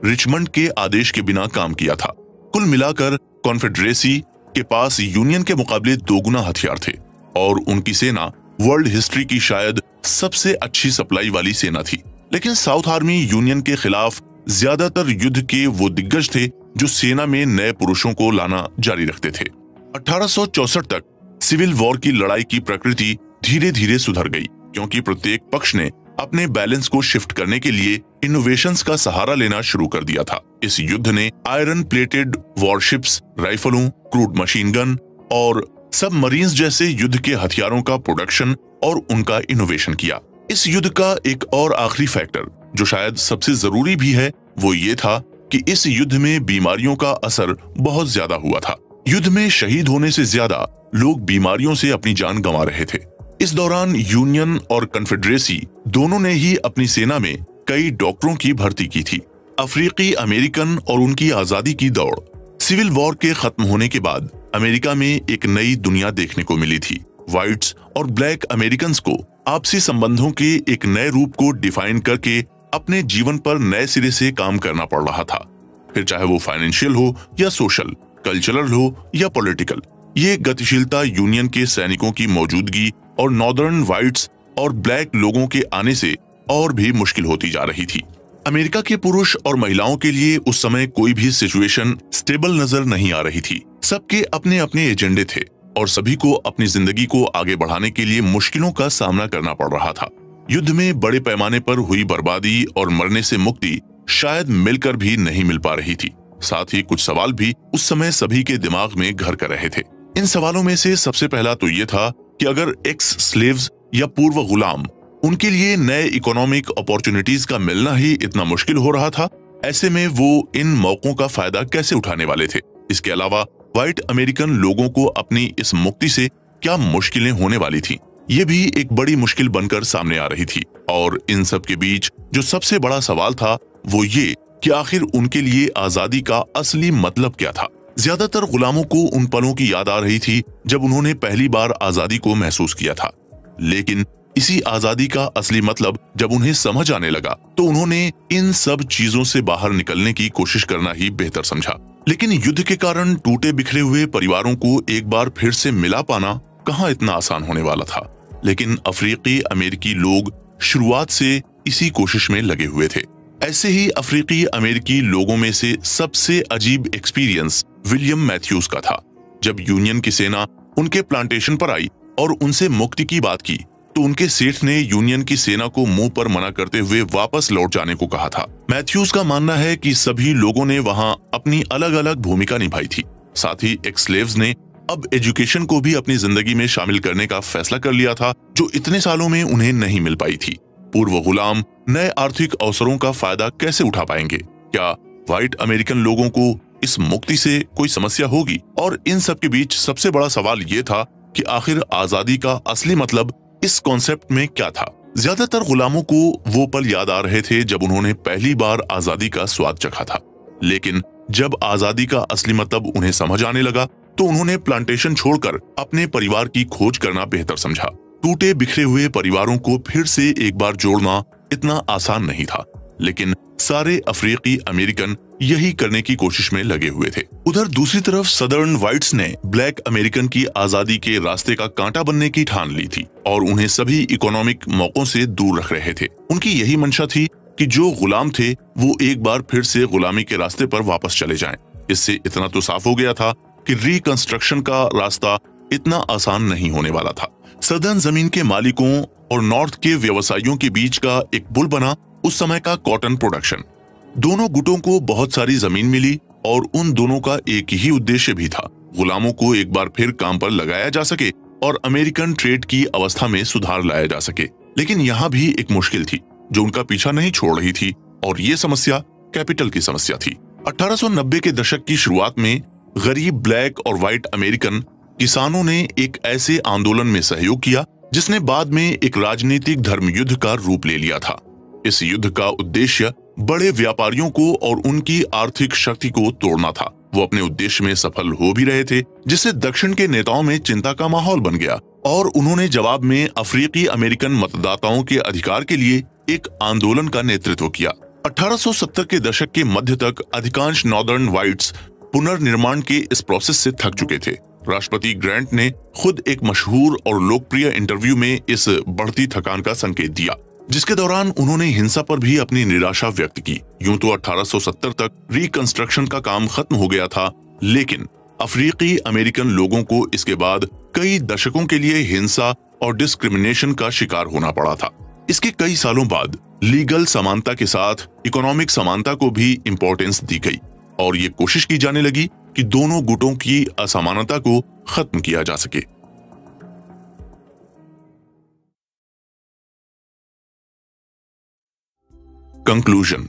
Speaker 1: रिचमंड के आदेश के बिना काम किया था। कुल मिलाकर कॉन्फेडरेसी के पास यूनियन के मुकाबले 2 गुना हथियार थे और उनकी सेना वर्ल्ड हिस्ट्री की शायद सबसे अच्छी सप्लाई वाली सेना थी। लेकिन साउथ आर्मी यूनियन के खिलाफ ज्यादातर युद्ध के वो दिग्गज थे जो सेना में नए पुरुषों को लाना जारी रखते थे। 1864 तक सिविल वॉर की लड़ाई की प्रकृति धीरे धीरे सुधर गई, क्योंकि प्रत्येक पक्ष ने अपने बैलेंस को शिफ्ट करने के लिए इनोवेशंस का सहारा लेना शुरू कर दिया था। इस युद्ध ने आयरन प्लेटेड वॉरशिप्स, राइफलों, क्रूड मशीन गन और सबमरीन्स जैसे युद्ध के हथियारों का प्रोडक्शन और उनका इनोवेशन किया। इस युद्ध का एक और आखिरी फैक्टर जो शायद सबसे जरूरी भी है वो ये था कि इस युद्ध में बीमारियों का असर बहुत ज्यादा हुआ था। युद्ध में शहीद होने से ज्यादा लोग बीमारियों से अपनी जान गंवा रहे थे। इस दौरान यूनियन और कन्फेडरेसी दोनों ने ही अपनी सेना में कई डॉक्टरों की भर्ती की थी। अफ्रीकी अमेरिकन और उनकी आजादी की दौड़। सिविल वॉर के खत्म होने के बाद अमेरिका में एक नई दुनिया देखने को मिली थी। व्हाइट्स और ब्लैक अमेरिकन्स को आपसी संबंधों के एक नए रूप को डिफाइन करके अपने जीवन पर नए सिरे से काम करना पड़ रहा था, फिर चाहे वो फाइनेंशियल हो या सोशल, कल्चरल हो या पॉलिटिकल। ये गतिशीलता यूनियन के सैनिकों की मौजूदगी और नॉर्दर्न व्हाइट्स और ब्लैक लोगों के आने से और भी मुश्किल होती जा रही थी। अमेरिका के पुरुष और महिलाओं के लिए उस समय कोई भी सिचुएशन स्टेबल नजर नहीं आ रही थी। सबके अपने अपने एजेंडे थे और सभी को अपनी जिंदगी को आगे बढ़ाने के लिए मुश्किलों का सामना करना पड़ रहा था। युद्ध में बड़े पैमाने पर हुई बर्बादी और मरने से मुक्ति शायद मिलकर भी नहीं मिल पा रही थी। साथ ही कुछ सवाल भी उस समय सभी के दिमाग में घर कर रहे थे। इन सवालों में से सबसे पहला तो ये था कि अगर एक्स स्लेव्स या पूर्व गुलाम, उनके लिए नए इकोनॉमिक अपॉर्चुनिटीज का मिलना ही इतना मुश्किल हो रहा था, ऐसे में वो इन मौकों का फायदा कैसे उठाने वाले थे। इसके अलावा व्हाइट अमेरिकन लोगों को अपनी इस मुक्ति से क्या मुश्किलें होने वाली थी, ये भी एक बड़ी मुश्किल बनकर सामने आ रही थी। और इन सब के बीच जो सबसे बड़ा सवाल था वो ये कि आखिर उनके लिए आजादी का असली मतलब क्या था। ज्यादातर गुलामों को उन पलों की याद आ रही थी जब उन्होंने पहली बार आजादी को महसूस किया था, लेकिन इसी आजादी का असली मतलब जब उन्हें समझ आने लगा तो उन्होंने इन सब चीजों से बाहर निकलने की कोशिश करना ही बेहतर समझा। लेकिन युद्ध के कारण टूटे बिखरे हुए परिवारों को एक बार फिर से मिला पाना कहाँ इतना आसान होने वाला था। लेकिन अफ्रीकी अमेरिकी लोग शुरुआत से इसी कोशिश में लगे हुए थे। ऐसे ही अफ्रीकी अमेरिकी लोगों में से सबसे अजीब एक्सपीरियंस विलियम मैथ्यूज का था। जब यूनियन की सेना उनके प्लांटेशन पर आई और उनसे मुक्ति की बात की तो उनके सेठ ने यूनियन की सेना को मुंह पर मना करते हुए वापस लौट जाने को कहा था। मैथ्यूज का मानना है कि सभी लोगों ने वहां अपनी अलग अलग भूमिका निभाई थी। साथ ही एक्स स्लेव्स ने अब एजुकेशन को भी अपनी जिंदगी में शामिल करने का फैसला कर लिया था, जो इतने सालों में उन्हें नहीं मिल पाई थी। पूर्व गुलाम नए आर्थिक अवसरों का फायदा कैसे उठा पाएंगे? क्या व्हाइट अमेरिकन लोगों को इस मुक्ति से कोई समस्या होगी? और इन सब के बीच सबसे बड़ा सवाल ये था कि आखिर आजादी का असली मतलब इस कॉन्सेप्ट में क्या था। ज्यादातर गुलामों को वो पल याद आ रहे थे जब उन्होंने पहली बार आजादी का स्वाद चखा था, लेकिन जब आजादी का असली मतलब उन्हें समझ आने लगा तो उन्होंने प्लांटेशन छोड़कर अपने परिवार की खोज करना बेहतर समझा। टूटे बिखरे हुए परिवारों को फिर से एक बार जोड़ना इतना आसान नहीं था, लेकिन सारे अफ्रीकी अमेरिकन यही करने की कोशिश में लगे हुए थे। उधर दूसरी तरफ सदर्न व्हाइट्स ने ब्लैक अमेरिकन की आजादी के रास्ते का कांटा बनने की ठान ली थी और उन्हें सभी इकोनॉमिक मौकों से दूर रख रहे थे। उनकी यही मंशा थी कि जो गुलाम थे वो एक बार फिर से गुलामी के रास्ते पर वापस चले जाएं। इससे इतना तो साफ हो गया था कि रिकंस्ट्रक्शन का रास्ता इतना आसान नहीं होने वाला था। सदर्न जमीन के मालिकों और नॉर्थ के व्यवसायियों के बीच का एक पुल बना उस समय का कॉटन प्रोडक्शन। दोनों गुटों को बहुत सारी जमीन मिली और उन दोनों का एक ही उद्देश्य भी था, गुलामों को एक बार फिर काम पर लगाया जा सके और अमेरिकन ट्रेड की अवस्था में सुधार लाया जा सके। लेकिन यहाँ भी एक मुश्किल थी जो उनका पीछा नहीं छोड़ रही थी, और ये समस्या कैपिटल की समस्या थी। 1890 के दशक की शुरुआत में गरीब ब्लैक और व्हाइट अमेरिकन किसानों ने एक ऐसे आंदोलन में सहयोग किया जिसने बाद में एक राजनीतिक धर्म युद्ध का रूप ले लिया था। इस युद्ध का उद्देश्य बड़े व्यापारियों को और उनकी आर्थिक शक्ति को तोड़ना था। वो अपने उद्देश्य में सफल हो भी रहे थे, जिससे दक्षिण के नेताओं में चिंता का माहौल बन गया और उन्होंने जवाब में अफ्रीकी अमेरिकन मतदाताओं के अधिकार के लिए एक आंदोलन का नेतृत्व किया। 1870 के दशक के मध्य तक अधिकांश नॉर्दर्न व्हाइट्स पुनर्निर्माण के इस प्रोसेस से थक चुके थे। राष्ट्रपति ग्रांट ने खुद एक मशहूर और लोकप्रिय इंटरव्यू में इस बढ़ती थकान का संकेत दिया, जिसके दौरान उन्होंने हिंसा पर भी अपनी निराशा व्यक्त की। यूं तो 1870 तक रिकंस्ट्रक्शन का काम खत्म हो गया था, लेकिन अफ्रीकी अमेरिकन लोगों को इसके बाद कई दशकों के लिए हिंसा और डिस्क्रिमिनेशन का शिकार होना पड़ा था। इसके कई सालों बाद लीगल समानता के साथ इकोनॉमिक समानता को भी इम्पोर्टेंस दी गई और ये कोशिश की जाने लगी कि दोनों गुटों की असमानता को खत्म किया जा सके। कंक्लूजन।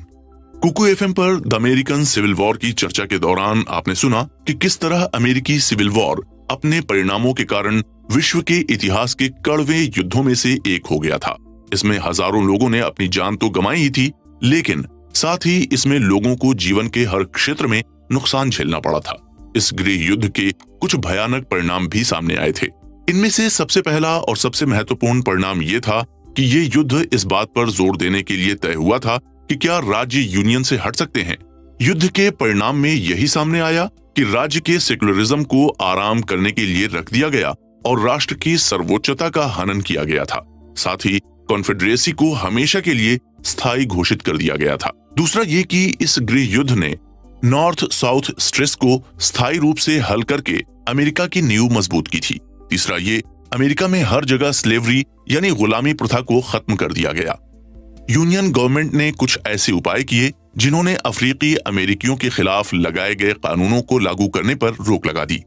Speaker 1: कुकू एफएम पर द अमेरिकन सिविल वॉर की चर्चा के दौरान आपने सुना कि किस तरह अमेरिकी सिविल वॉर अपने परिणामों के कारण विश्व के इतिहास के कड़वे युद्धों में से एक हो गया था। इसमें हजारों लोगों ने अपनी जान तो गंवाई ही थी, लेकिन साथ ही इसमें लोगों को जीवन के हर क्षेत्र में नुकसान झेलना पड़ा था। इस गृह युद्ध के कुछ भयानक परिणाम भी सामने आए थे। इनमें से सबसे पहला और सबसे महत्वपूर्ण परिणाम ये था कि ये युद्ध इस बात पर जोर देने के लिए तय हुआ था कि क्या राज्य यूनियन से हट सकते हैं। युद्ध के परिणाम में यही सामने आया कि राज्य के सेक्युलरिज्म को आराम करने के लिए रख दिया गया और राष्ट्र की सर्वोच्चता का हनन किया गया था। साथ ही कॉन्फेडरेसी को हमेशा के लिए स्थायी घोषित कर दिया गया था। दूसरा ये कि इस गृह युद्ध ने नॉर्थ साउथ स्ट्रेस को स्थायी रूप से हल करके अमेरिका की नींव मजबूत की थी। तीसरा ये अमेरिका में हर जगह स्लेवरी यानी गुलामी प्रथा को खत्म कर दिया गया। यूनियन गवर्नमेंट ने कुछ ऐसे उपाय किए जिन्होंने अफ्रीकी अमेरिकियों के खिलाफ लगाए गए कानूनों को लागू करने पर रोक लगा दी।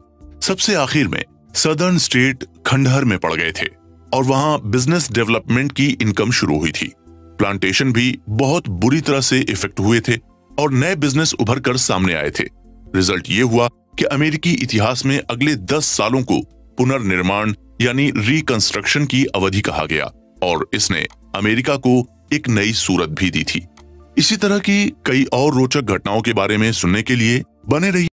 Speaker 1: सबसे आखिर में सदर्न स्टेट खंडहर में पड़ गए थे और वहां बिजनेस डेवलपमेंट की इनकम शुरू हुई थी। प्लांटेशन भी बहुत बुरी तरह से इफेक्ट हुए थे और नए बिजनेस उभर कर सामने आए थे। रिजल्ट ये हुआ कि अमेरिकी इतिहास में अगले 10 सालों को पुनर्निर्माण यानी रिकंस्ट्रक्शन की अवधि कहा गया और इसने अमेरिका को एक नई सूरत भी दी थी। इसी तरह की कई और रोचक घटनाओं के बारे में सुनने के लिए बने रहिए